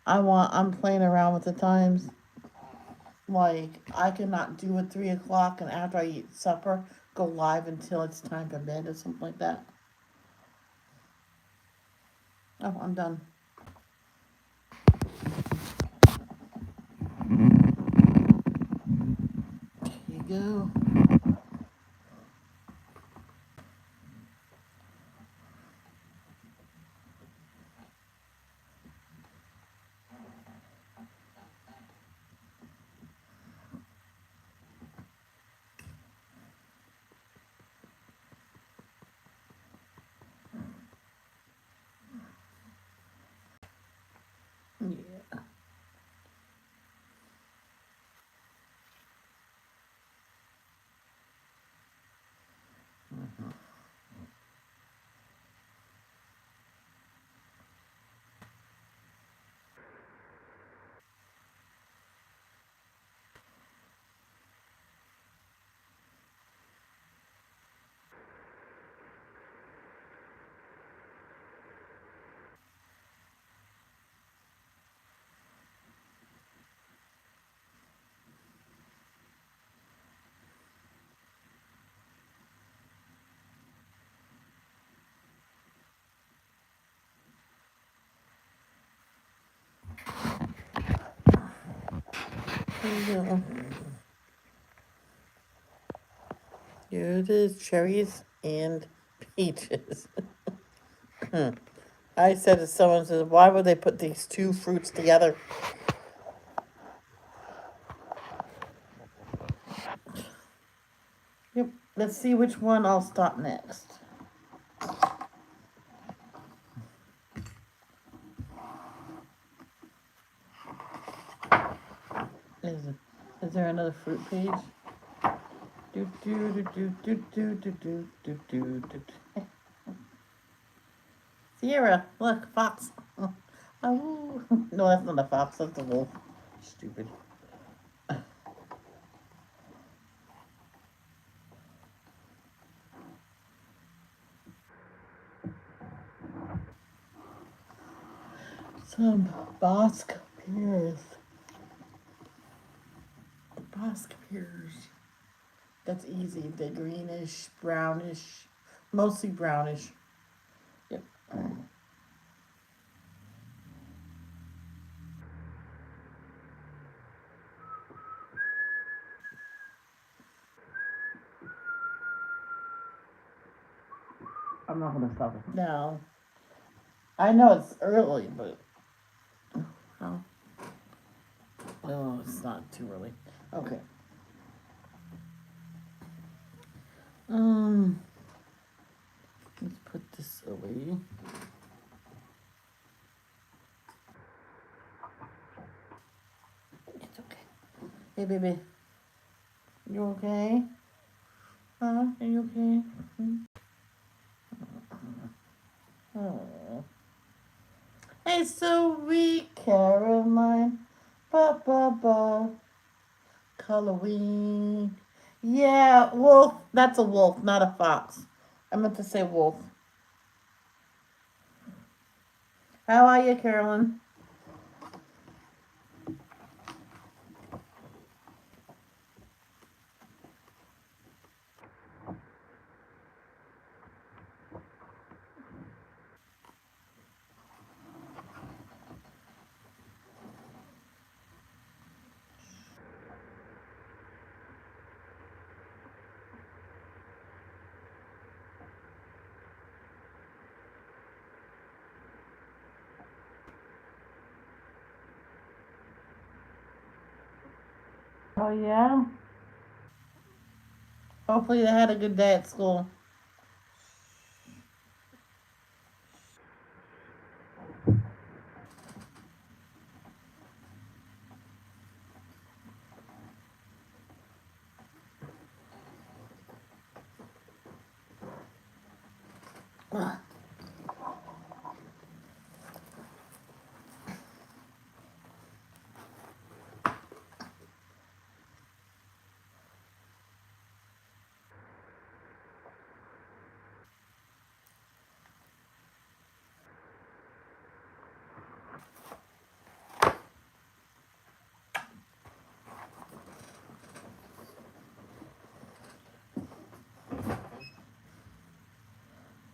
I'm playing around with the times. Like, I cannot do it 3 o'clock, and after I eat supper, go live until it's time for bed or something like that. Oh, I'm done. There you go. Yeah. There you go. Here it is, cherries and peaches. I said to someone, said, why would they put these two fruits together? Yep. Let's see which one I'll stop next. Is there another fruit page? Do do do do do do do do do do do. Sierra, look, fox. Oh, no, that's not a fox. That's a wolf. Stupid. Some Bosque pears. Bosque pears. That's easy. They're greenish, brownish, mostly brownish. Yep. I'm not gonna stop it. No. I know it's early, but oh, it's not too early. Okay. Let's put this away. It's okay. Hey, baby. You okay? Huh? Are you okay? Oh. Hey, sweet Caroline. Ba ba ba. Halloween. Yeah, wolf. That's a wolf, not a fox. I meant to say wolf. How are you, Carolyn? Oh, yeah? Hopefully they had a good day at school.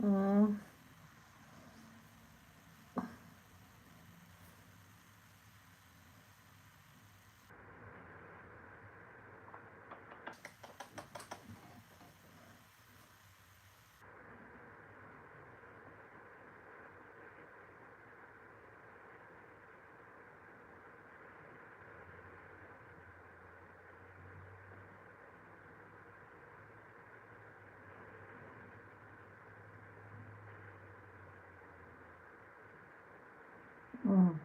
Mm. Mm.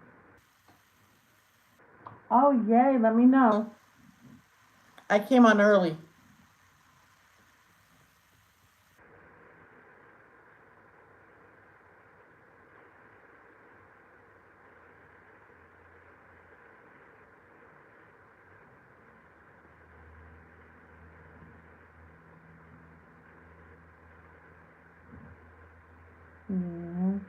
Oh, yay, let me know. I came on early. Mm.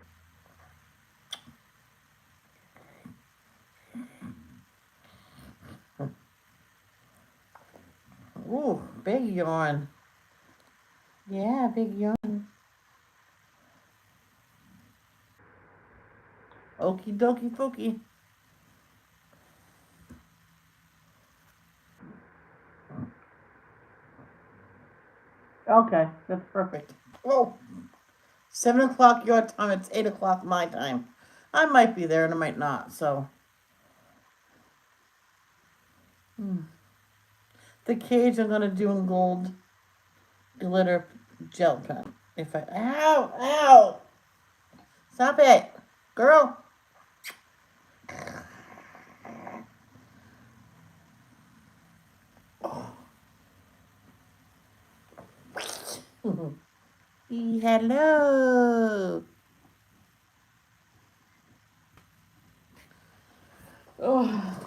Ooh, big yawn. Yeah, big yawn. Okie dokie pokey. Okay, that's perfect. Oh, 7 o'clock your time, it's 8 o'clock my time. I might be there and I might not, so. The cage I'm gonna do in gold glitter gel pen. If I, ow, ow, stop it, girl. Hello. Oh.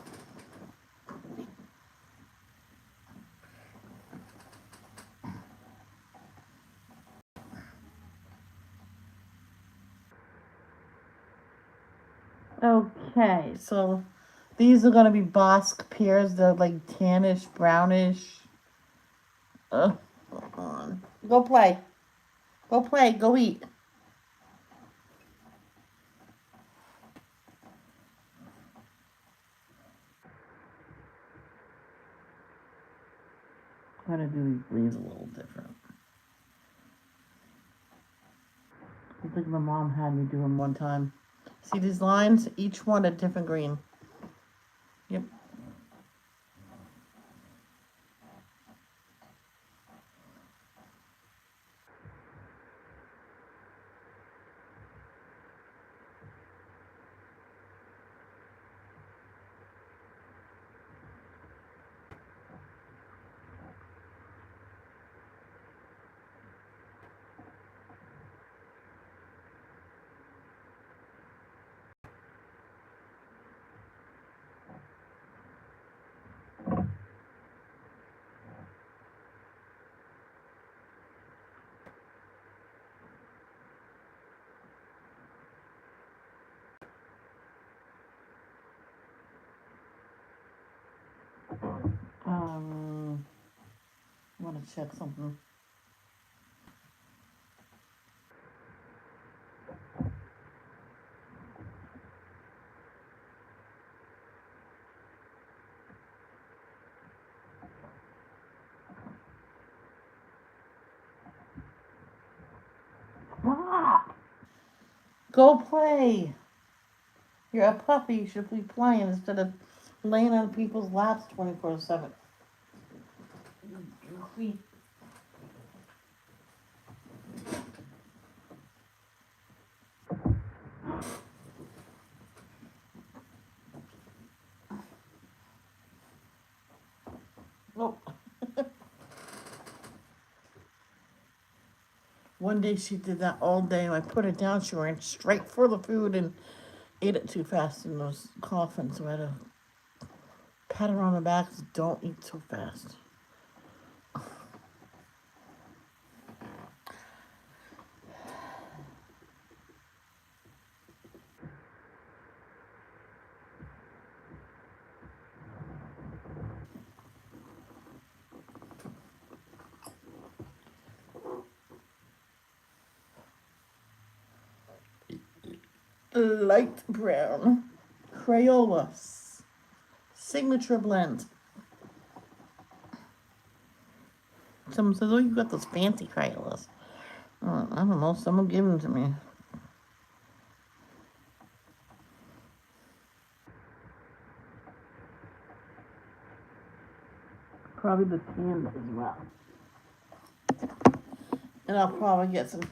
Okay, so these are gonna be Bosque pears. They're like tannish, brownish. Ugh, come on. Go play. Go play. Go eat. I'm gonna do these leaves a little different. I think my mom had me do them one time. See these lines? Each one a different green. Yep. I want to check something. Stop! Go play. You're a puppy. You should be playing instead of laying on people's laps 24/7. Goofy. Oh. One day she did that all day. I put her down. She ran straight for the food and ate it too fast and was coughing. So I had to pat her on the back. Don't eat so fast. Light brown Crayola signature blend. Someone says, "Oh, you got those fancy Crayolas." I don't know. Someone gave them to me. Probably the tan as well. And I'll probably get some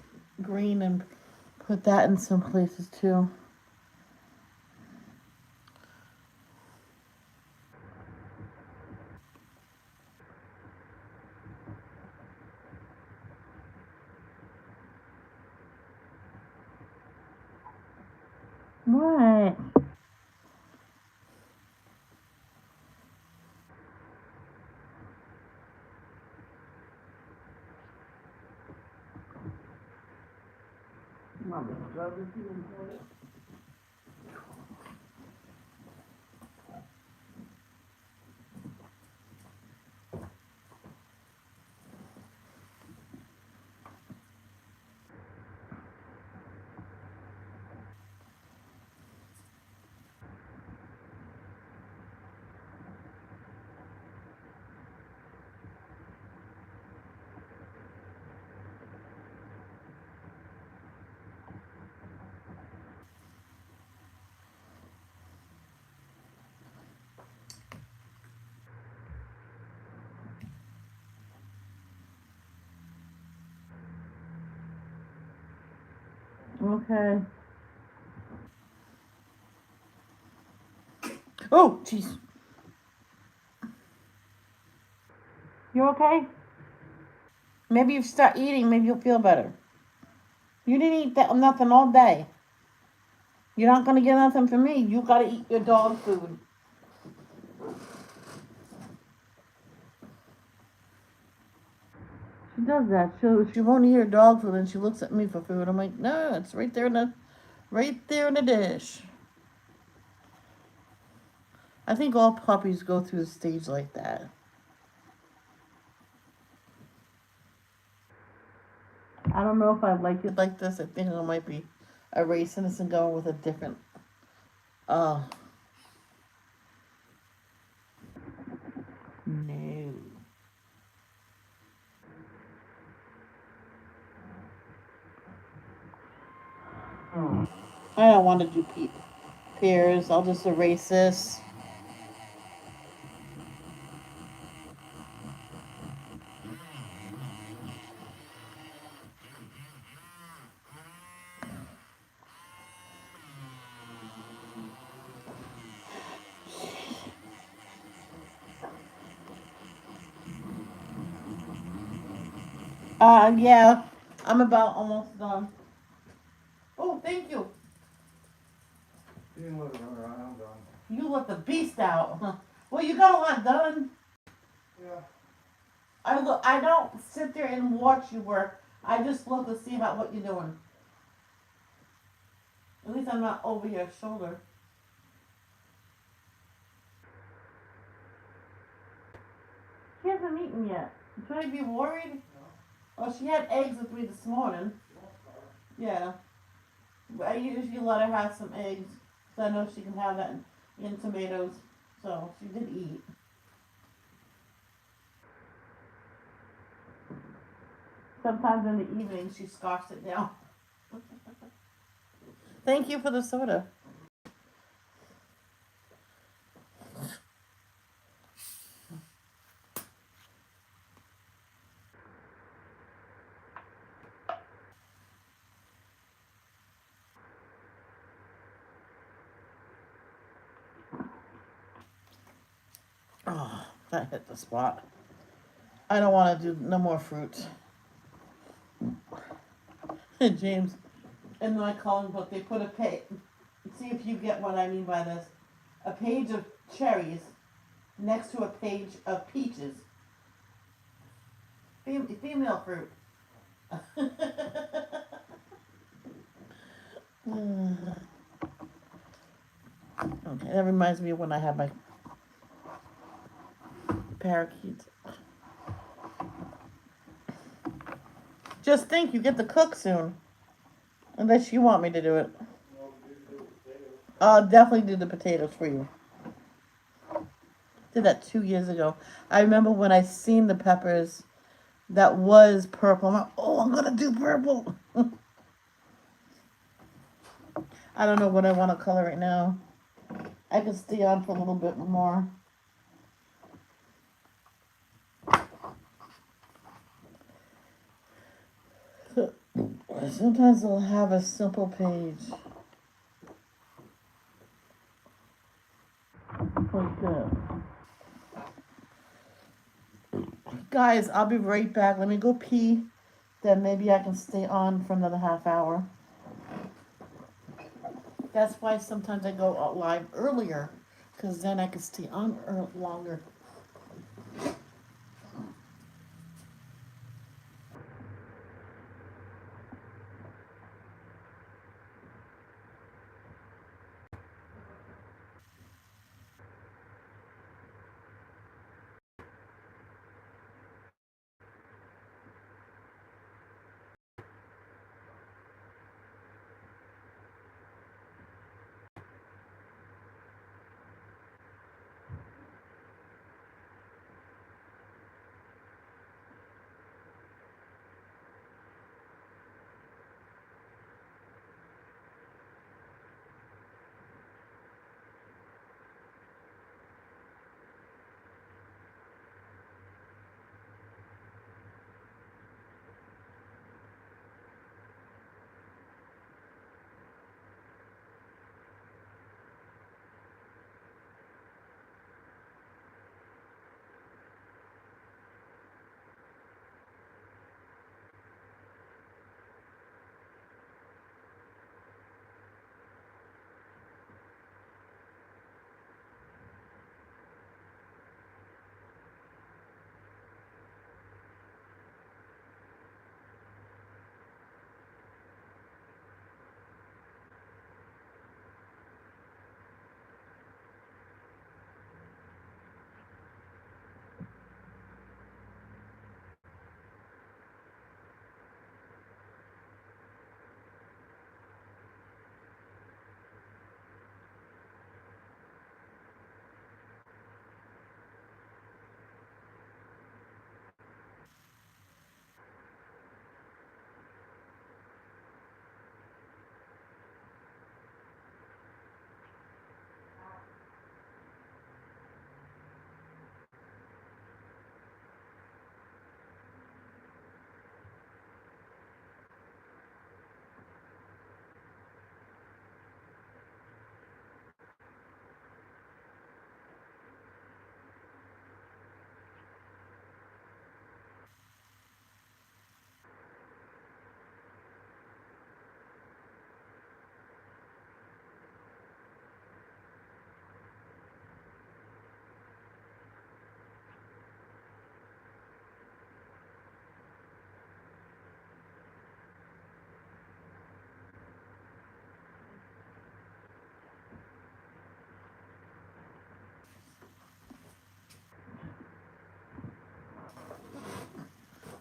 green and put that in some places too. What? Mama, Okay. Oh, jeez. You okay? Maybe you start eating, maybe you'll feel better. You didn't eat that nothing all day. You're not gonna get nothing from me. You gotta eat your dog food. She does that. She won't eat her dog food, and she looks at me for food. I'm like, no, it's right there in the dish. I think all puppies go through a stage like that. I don't know if I like it like this. I think I might be erasing this and going with a different. Uh, no. I don't want to do pears. I'll just erase this. Yeah, I'm about almost done. Oh, thank you. You can look around, I'm done. You let the beast out. Well, you got a lot done. Yeah. I don't sit there and watch you work. I just look to see about what you're doing. At least I'm not over your shoulder. She hasn't eaten yet. Should I be worried? No. Oh, she had eggs with me this morning. Yeah. But I usually let her have some eggs. So I know she can have that in tomatoes. So she did eat. Sometimes in the evening she scoffs it down. Thank you for the soda. Oh, that hit the spot. I don't want to do no more fruit. James, in my coloring book, they put a page. See if you get what I mean by this. A page of cherries next to a page of peaches. Female fruit. Okay, that reminds me of when I had my parakeets. Just think, you get to cook soon. Unless you want me to do it. I'll definitely do the potatoes for you. Did that 2 years ago. I remember when I seen the peppers that was purple. I'm like, oh, I'm gonna do purple. I don't know what I want to color right now. I could stay on for a little bit more. Sometimes I'll have a simple page. Like that. Guys, I'll be right back. Let me go pee. Then maybe I can stay on for another half hour. That's why sometimes I go out live earlier. Because then I can stay on longer.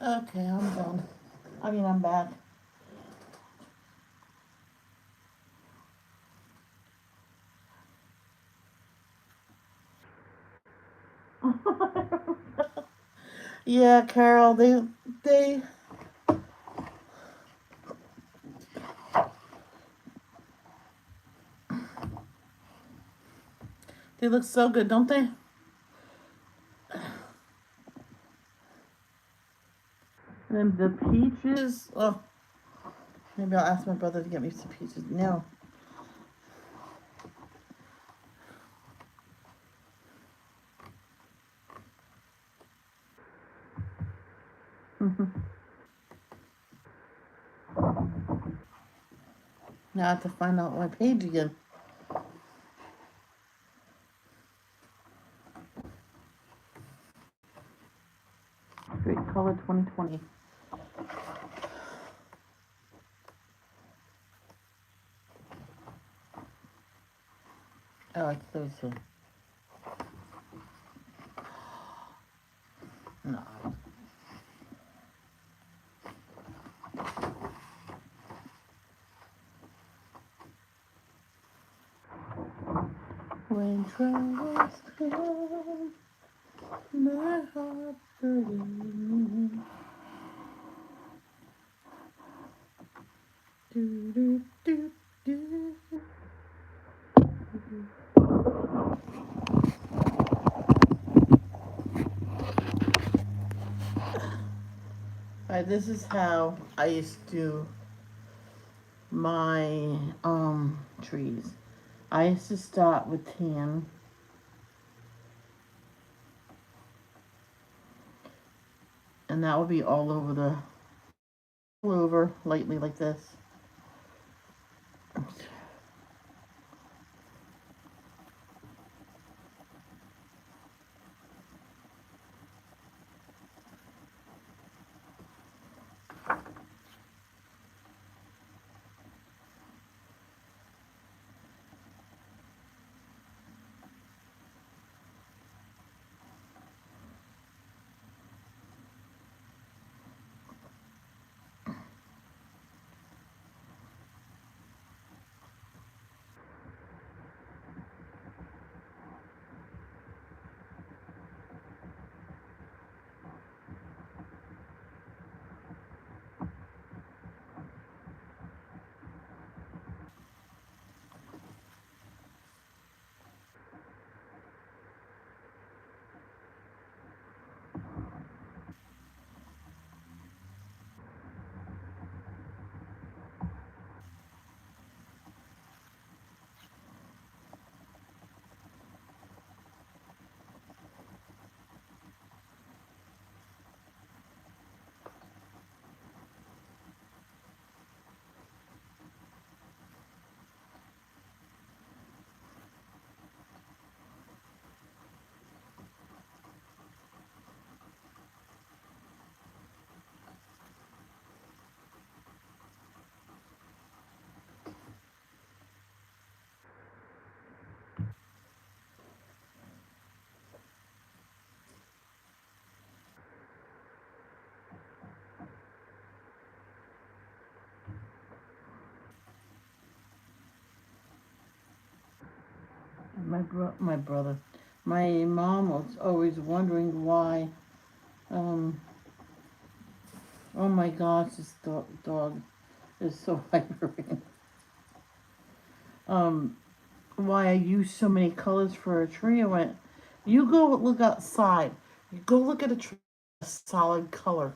Okay, I'm done. I mean, I'm back. Yeah, Carol, they they look so good, don't they? And then the peaches. Oh, maybe I'll ask my brother to get me some peaches. No. Now I have to find out my page again. Great color 2020. I like those too. No. When troubles come, my heart burning. Do, do, do, do. Alright, this is how I used to do my trees. I used to start with tan, and that would be all over lightly like this. My brother, my mom was always wondering why. Um, oh my gosh, this dog is so aggravating. Um, why I use so many colors for a tree. I went, you go look outside. You go look at a tree, a solid color.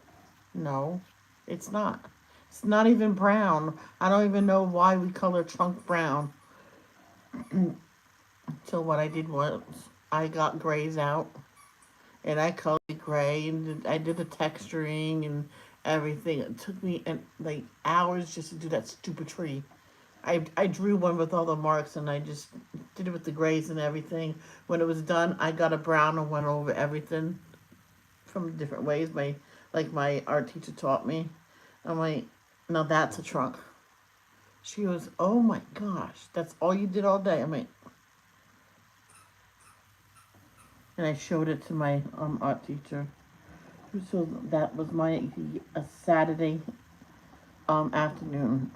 No, it's not. It's not even brown. I don't even know why we color trunk brown. So what I did was I got grays out and I colored it gray and I did the texturing and everything. It took me like hours just to do that stupid tree. I drew one with all the marks and I just did it with the grays and everything. When it was done, I got a brown and went over everything from different ways. My art teacher taught me. I'm like, now that's a trunk. She goes, oh my gosh, that's all you did all day. I'm like, and I showed it to my art teacher. So that was my Saturday afternoon.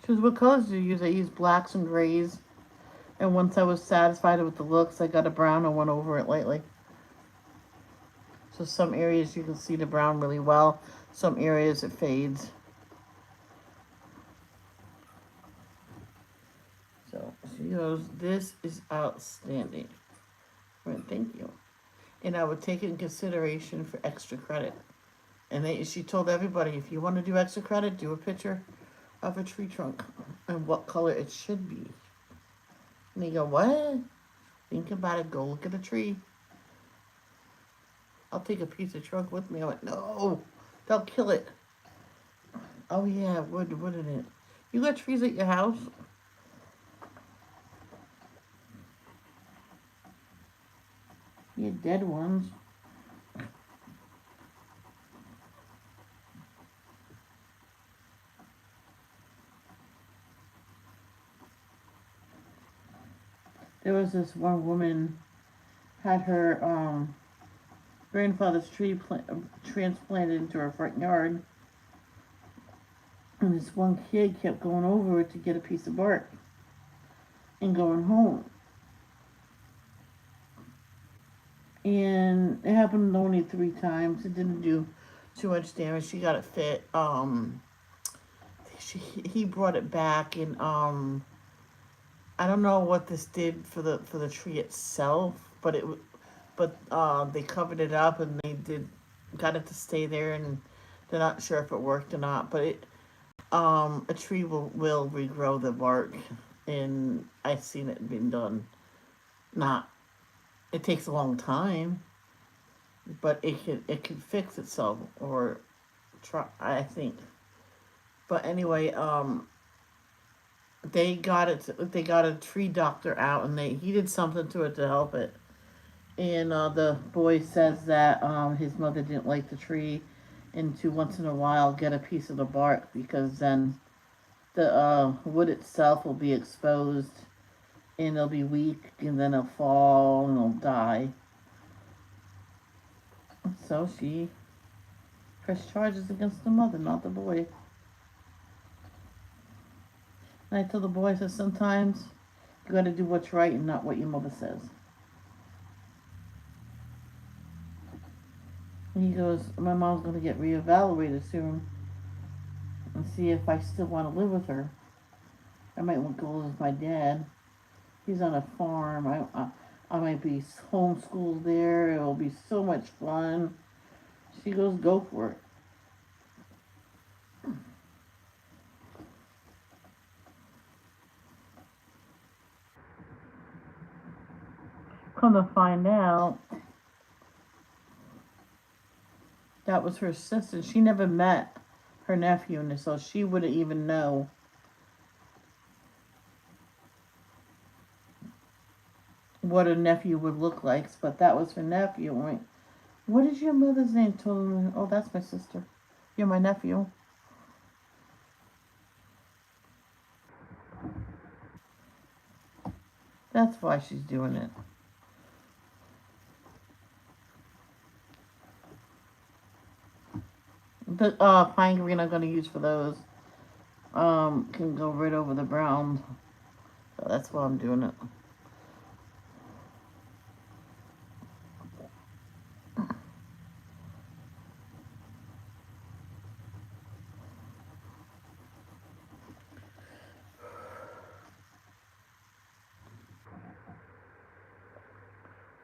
She was, what colors do you use? I used blacks and grays. And once I was satisfied with the looks, I got a brown and went over it lightly. So some areas you can see the brown really well. Some areas it fades. So she goes, this is outstanding. I went, thank you. And I would take it in consideration for extra credit. And she told everybody, if you want to do extra credit, do a picture of a tree trunk and what color it should be. And they go, what? Think about it. Go look at the tree. I'll take a piece of trunk with me. I went, no, they'll kill it. Oh yeah, wood in it. You got trees at your house? You had dead ones. There was this one woman had her grandfather's tree transplanted into her front yard, and this one kid kept going over it to get a piece of bark and going home. And it happened only 3 times. It didn't do too much damage. She got it fit. He brought it back, and I don't know what this did for the tree itself, but they covered it up and they got it to stay there, and they're not sure if it worked or not. But a tree will regrow the bark, and I've seen it being done. It takes a long time, but it can fix itself, or try, I think. But anyway, they got a tree doctor out, and he did something to it to help it. And the boy says that his mother didn't like the tree, and to once in a while get a piece of the bark, because then the wood itself will be exposed, and it'll be weak, and then it'll fall and it'll die. So she pressed charges against the mother, not the boy. And I told the boy, I said, sometimes you got to do what's right and not what your mother says. And he goes, my mom's going to get reevaluated soon and see if I still want to live with her. I might want to go live with my dad. He's on a farm. I might be homeschooled there. It'll be so much fun. She goes, go for it. Come to find out, that was her sister. She never met her nephew, and so she wouldn't even know what a nephew would look like. But that was her nephew. I went, what is your mother's name? Told him, oh, that's my sister. You're my nephew. That's why she's doing it. The pine green I'm going to use for those can go right over the brown. So that's why I'm doing it.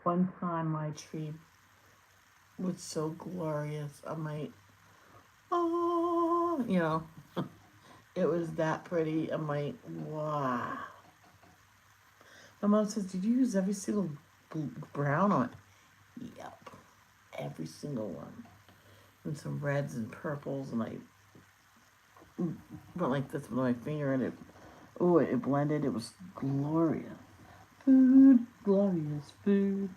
One time my tree was so glorious. I might, oh, it was that pretty. I'm like, wow. My mom says, did you use every single brown on it? Yep. Every single one. And some reds and purples, and I went like this with my finger, and it blended. It was glorious. Food, glorious food.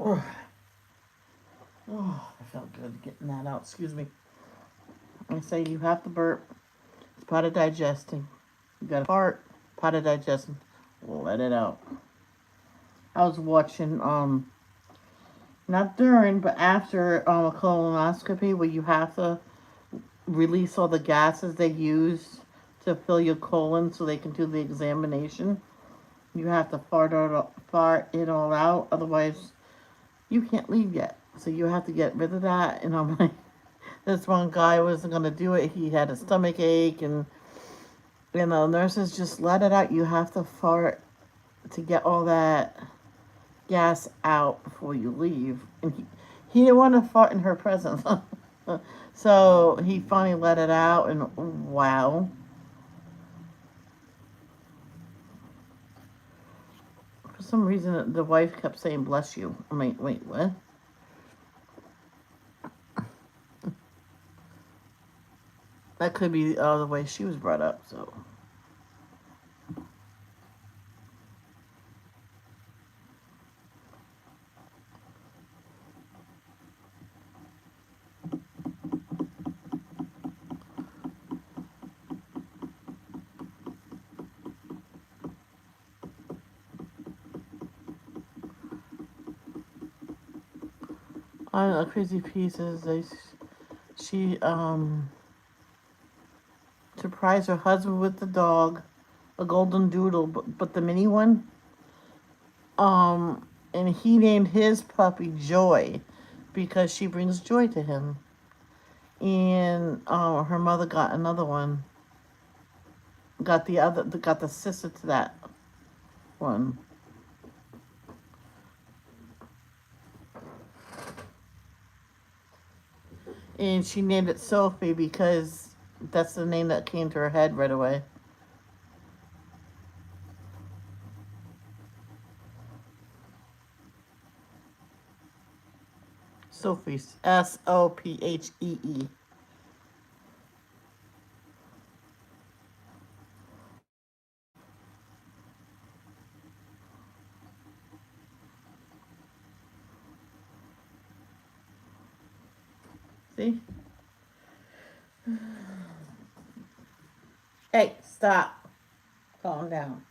Oh, I felt good getting that out. Excuse me. I say you have to burp. It's part of digesting. You got to fart, part of digesting. Let it out. I was watching, not during, but after a colonoscopy where you have to release all the gases they use to fill your colon so they can do the examination. You have to fart it all out, otherwise you can't leave yet. So you have to get rid of that. And I'm like, this one guy wasn't gonna do it. He had a stomach ache, and the nurses just let it out. You have to fart to get all that gas out before you leave. And he didn't want to fart in her presence. So he finally let it out, and wow. For some reason, the wife kept saying, "Bless you." I'm like, wait, what? That could be the way she was brought up, so. On a crazy pieces, she surprised her husband with the dog, a golden doodle, but the mini one. And he named his puppy Joy because she brings joy to him. And her mother got another one. Got the sister to that one. And she named it Sophie because that's the name that came to her head right away. Sophie, Sophee. See? Hey, stop. Calm down.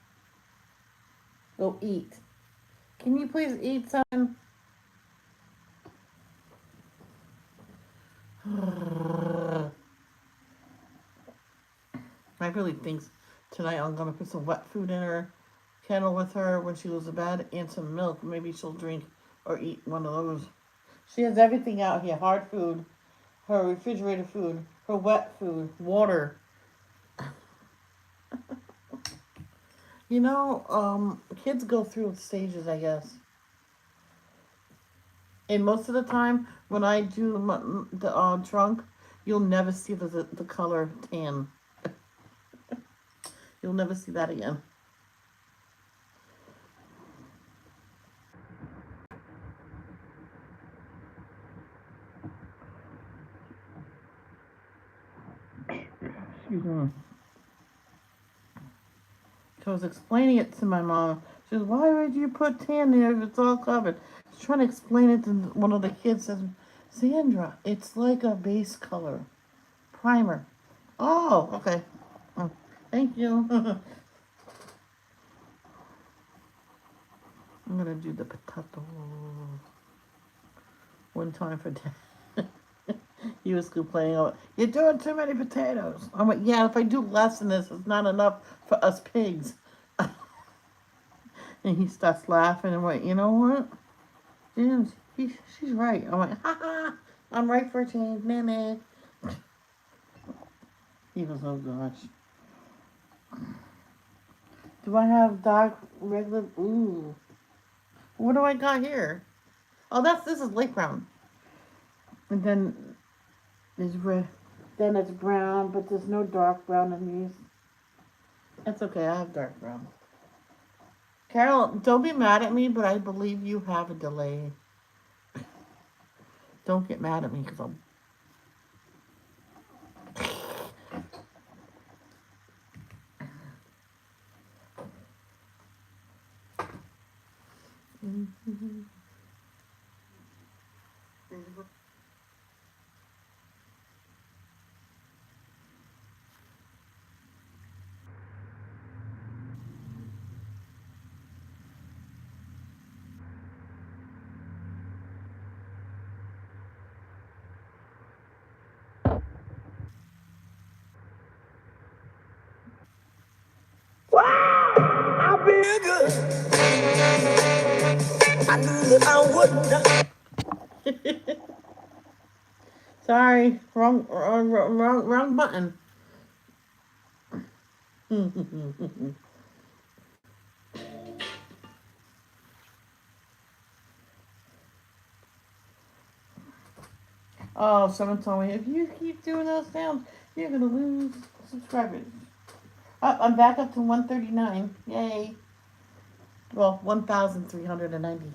Go eat. Can you please eat something? I really think tonight I'm gonna put some wet food in her kennel with her when she goes to bed, and some milk. Maybe she'll drink or eat one of those. She has everything out here: hard food, her refrigerated food, her wet food, water. Kids go through stages, I guess. And most of the time, when I do the trunk, you'll never see the color tan. You'll never see that again. Excuse me. So I was explaining it to my mom. She goes, "Why would you put tan there if it's all covered?" I was trying to explain it to one of the kids. Says, "Sandra, it's like a base color primer." Oh, okay. Oh, thank you. I'm gonna do the potato one time for Dad. He was complaining, "Oh, you're doing too many potatoes." I'm like, "Yeah, if I do less than this, it's not enough for us pigs." And he starts laughing and went, "You know what? James, she's right." I'm like, "Ha ha, I'm right for a change, nah." He goes, "Oh gosh. Do I have dark regular? Ooh, what do I got here? Oh, this is light brown, and then there's red, then it's brown, but there's no dark brown in these. That's okay. I have dark brown." Carol, don't be mad at me, but I believe you have a delay. Don't get mad at me because I'll. I've been good. I knew that I wouldn't. Sorry, wrong button. Oh, someone told me if you keep doing those sounds, you're gonna lose subscribers. Oh, I'm back up to 139. Yay. Well, 1,390.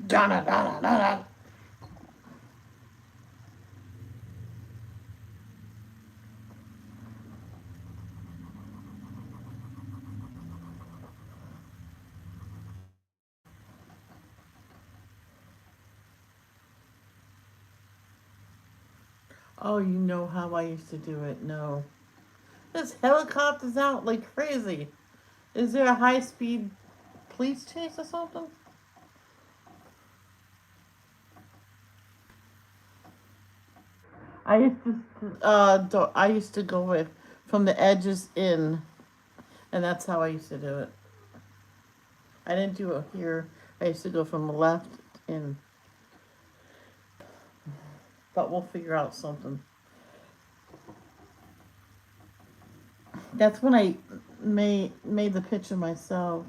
Donna, Donna, Donna. Oh, you know how I used to do it. No. There's helicopters out like crazy. Is there a high speed police chase or something? I used to go with from the edges in, and that's how I used to do it. I didn't do it here. I used to go from the left in, but we'll figure out something. That's when I made the picture myself.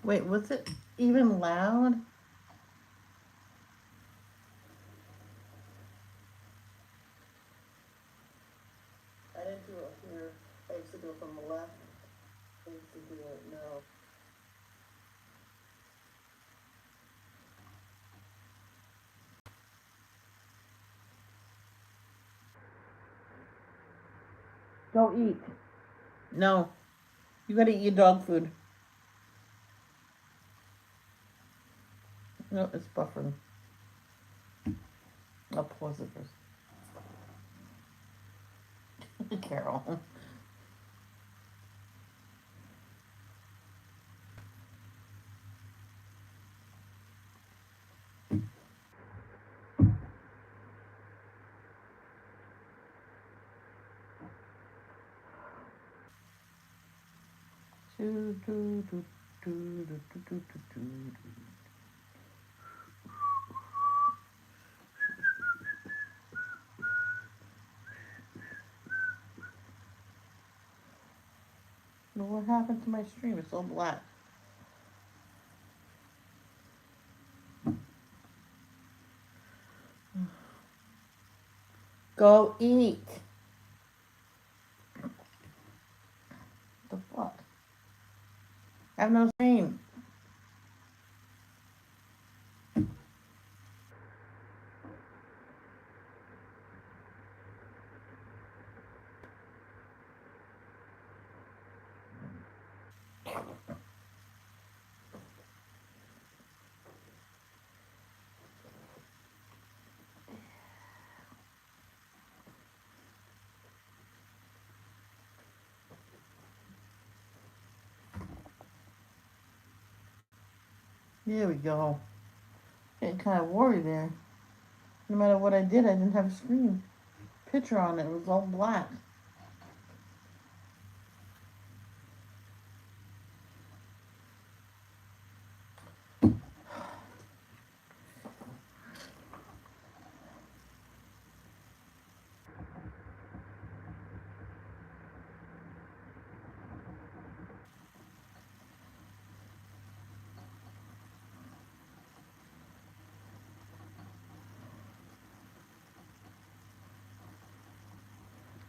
Wait, was it even loud? I didn't do it here. I used to go from the left. I used to do it no. Don't eat. No. You gotta eat your dog food. No, it's buffering. I'll pause it first. Carol. Do, do, do, do, do, do, do, do, do. Well, what happened to my stream? It's all black. Go eat. The fuck? I have no stream. Here we go. Getting kind of worried there. No matter what I did, I didn't have a screen picture on it. It was all black.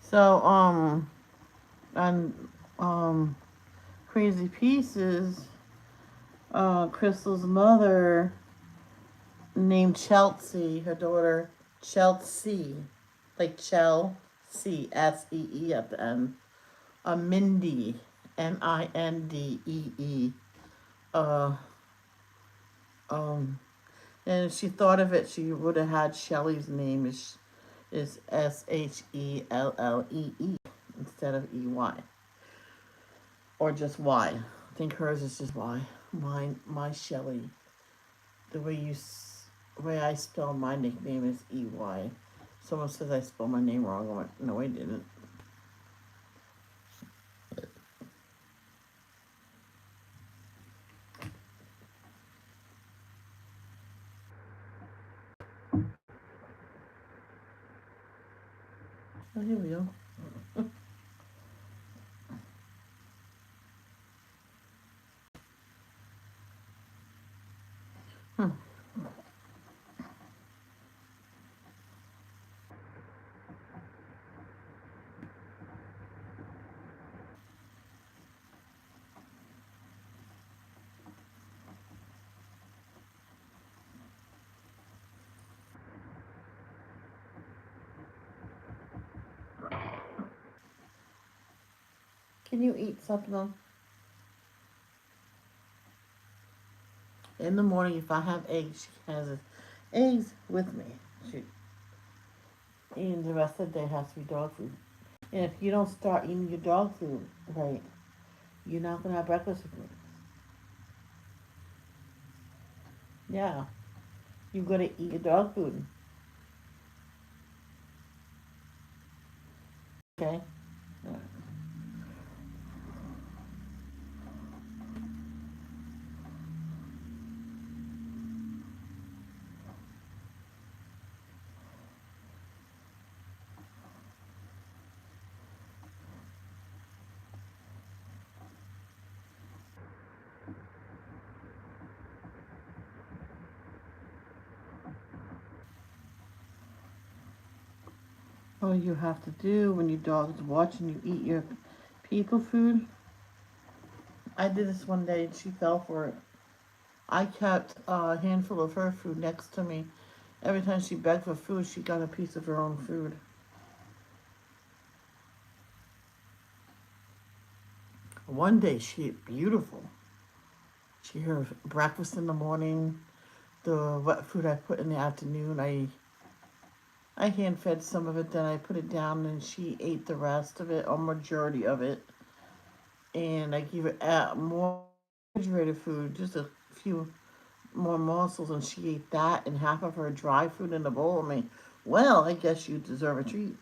So, on Crazy Pieces, Crystal's mother named Chelsea, her daughter Chelsea, like Chelsea, S-E-E at the end. Mindy, Mindee. Uh, um, and if she thought of it, she would have had Shelley's name is Shellee instead of EY or just Y. I think hers is just Y. My Shelley. The way I spell my nickname is EY. Someone says I spelled my name wrong. I'm like, no, I didn't. Oh, here we go. Hmm. Can you eat something? In the morning, if I have eggs, she has eggs with me. And the rest of the day has to be dog food. And if you don't start eating your dog food, right, you're not gonna have breakfast with me. Yeah, you gotta eat your dog food. Okay. All you have to do when your dog is watching you eat your people food. I did this one day and she fell for it. I kept a handful of her food next to me. Every time she begged for food, she got a piece of her own food. One day she ate beautiful. She had breakfast in the morning. The wet food I put in the afternoon, I hand fed some of it, then I put it down and she ate the rest of it, or majority of it. And I gave her more refrigerated food, just a few more morsels, and she ate that and half of her dry food in the bowl. I mean, well, I guess you deserve a treat.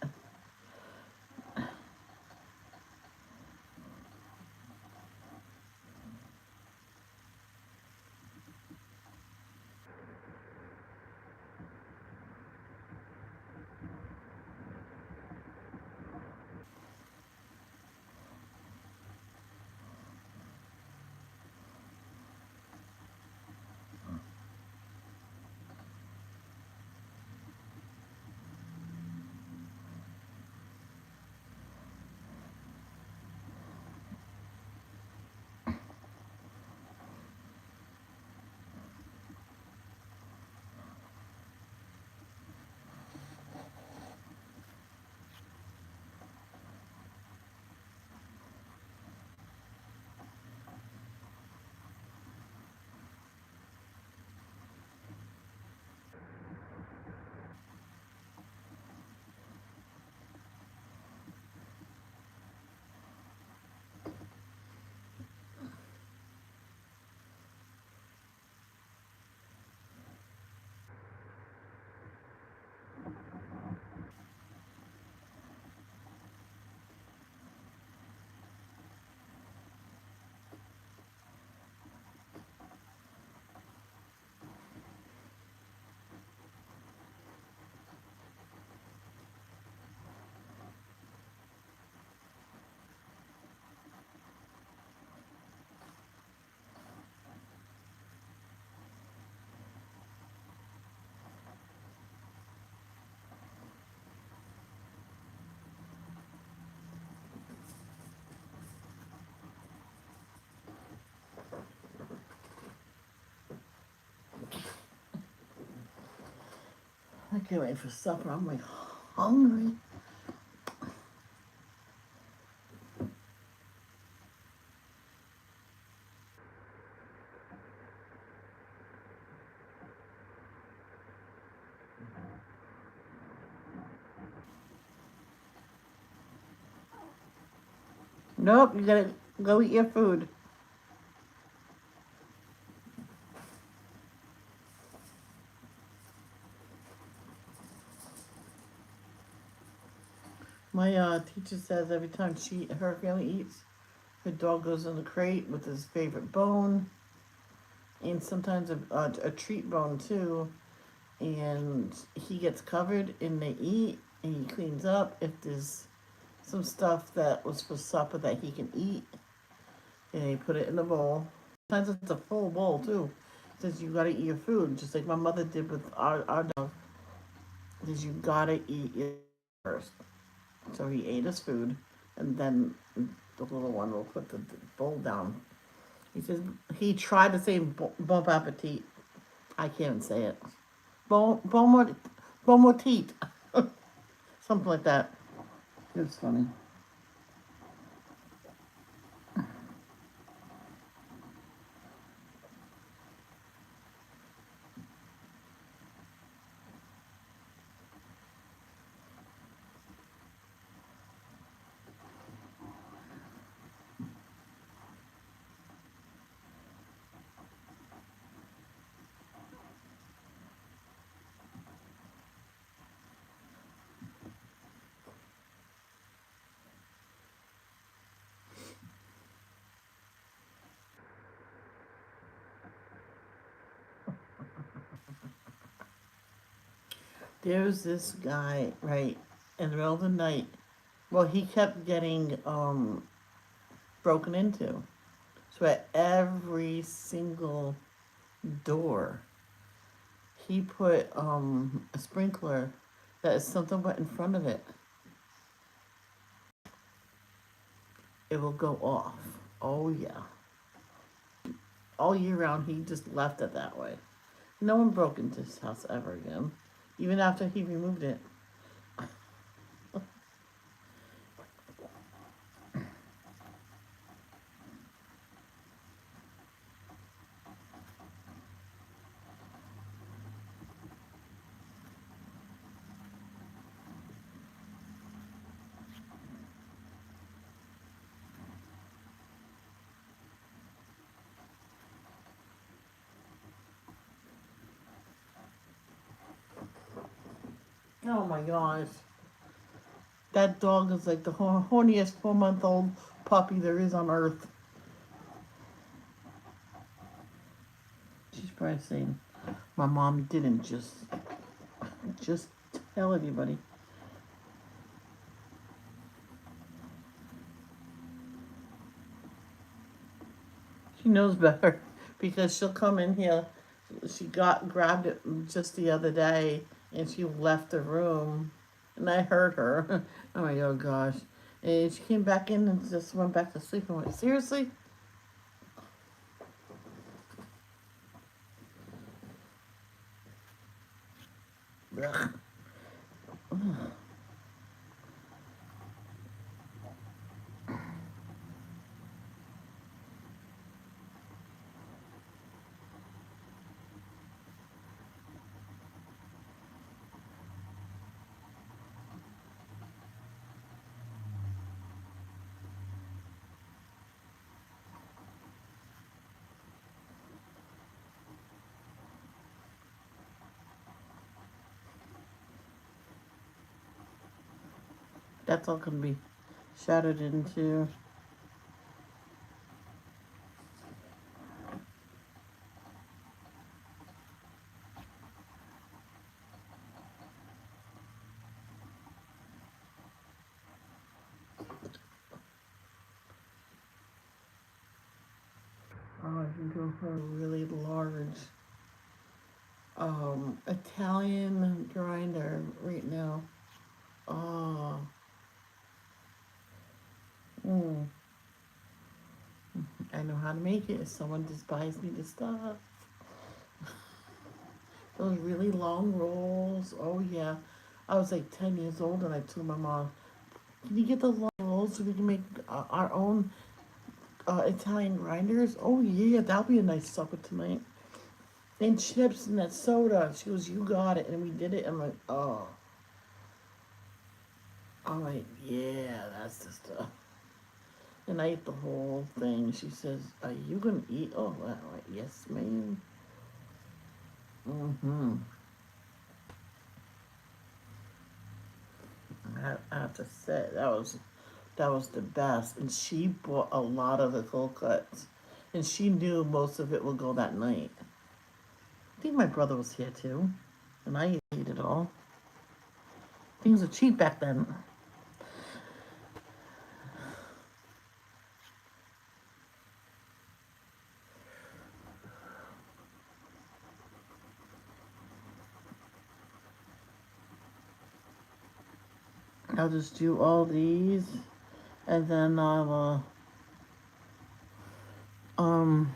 I can't wait for supper. I'm like hungry. Nope, you gotta go eat your food. My teacher says every time her family eats, her dog goes in the crate with his favorite bone, and sometimes a treat bone too. And he gets covered, and they eat, and he cleans up. If there's some stuff that was for supper that he can eat, and he put it in a bowl. Sometimes it's a full bowl too. Says you gotta eat your food, just like my mother did with our dog. Says you gotta eat it first. So he ate his food, and then the little one will put the bowl down. He says he tried to say bon appetit. I can't say it. Bon appetit. Something like that. It's funny. There's this guy, right, in the middle of the night. Well, he kept getting broken into. So at every single door, he put a sprinkler that if something went in front of it, it will go off. Oh yeah. All year round, he just left it that way. No one broke into his house ever again, even after he removed it. Oh my gosh. That dog is like the horniest 4-month-old puppy there is on earth. She's probably saying, my mom didn't just tell everybody. She knows better because she'll come in here. She grabbed it just the other day and she left the room, and I heard her. I'm like, oh gosh. And she came back in and just went back to sleep. And went, seriously? Ugh. That's all gonna be shattered into. Oh, I can go for a really large Italian grinder right now. Oh, mm, I know how to make it if someone just buys me the stuff. Those really long rolls. Oh yeah. I was like 10 years old and I told my mom, can you get those long rolls so we can make our own Italian grinders? Oh yeah, that'll be a nice supper tonight. And chips and that soda. She goes, you got it. And we did it. I'm like, oh. I'm like, yeah, that's the stuff. And I ate the whole thing. She says, are you going to eat? Oh, I'm like, yes, ma'am. Mm-hmm. I have to say, that was the best. And she bought a lot of the cold cuts. And she knew most of it would go that night. I think my brother was here too. And I ate it all. Things were cheap back then. I'll just do all these. And then I'll, I'll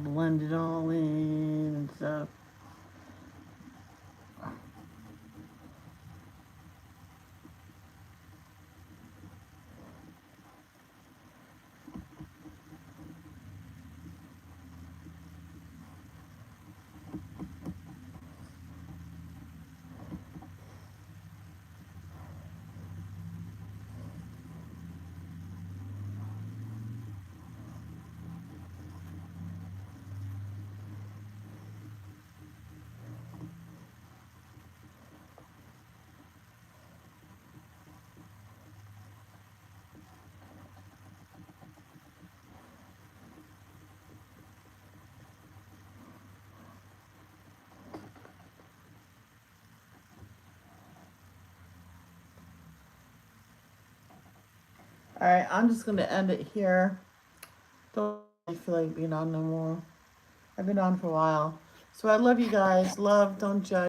blend it all in and stuff. Alright, I'm just going to end it here. Don't really feel like being on no more. I've been on for a while. So I love you guys. Love, don't judge.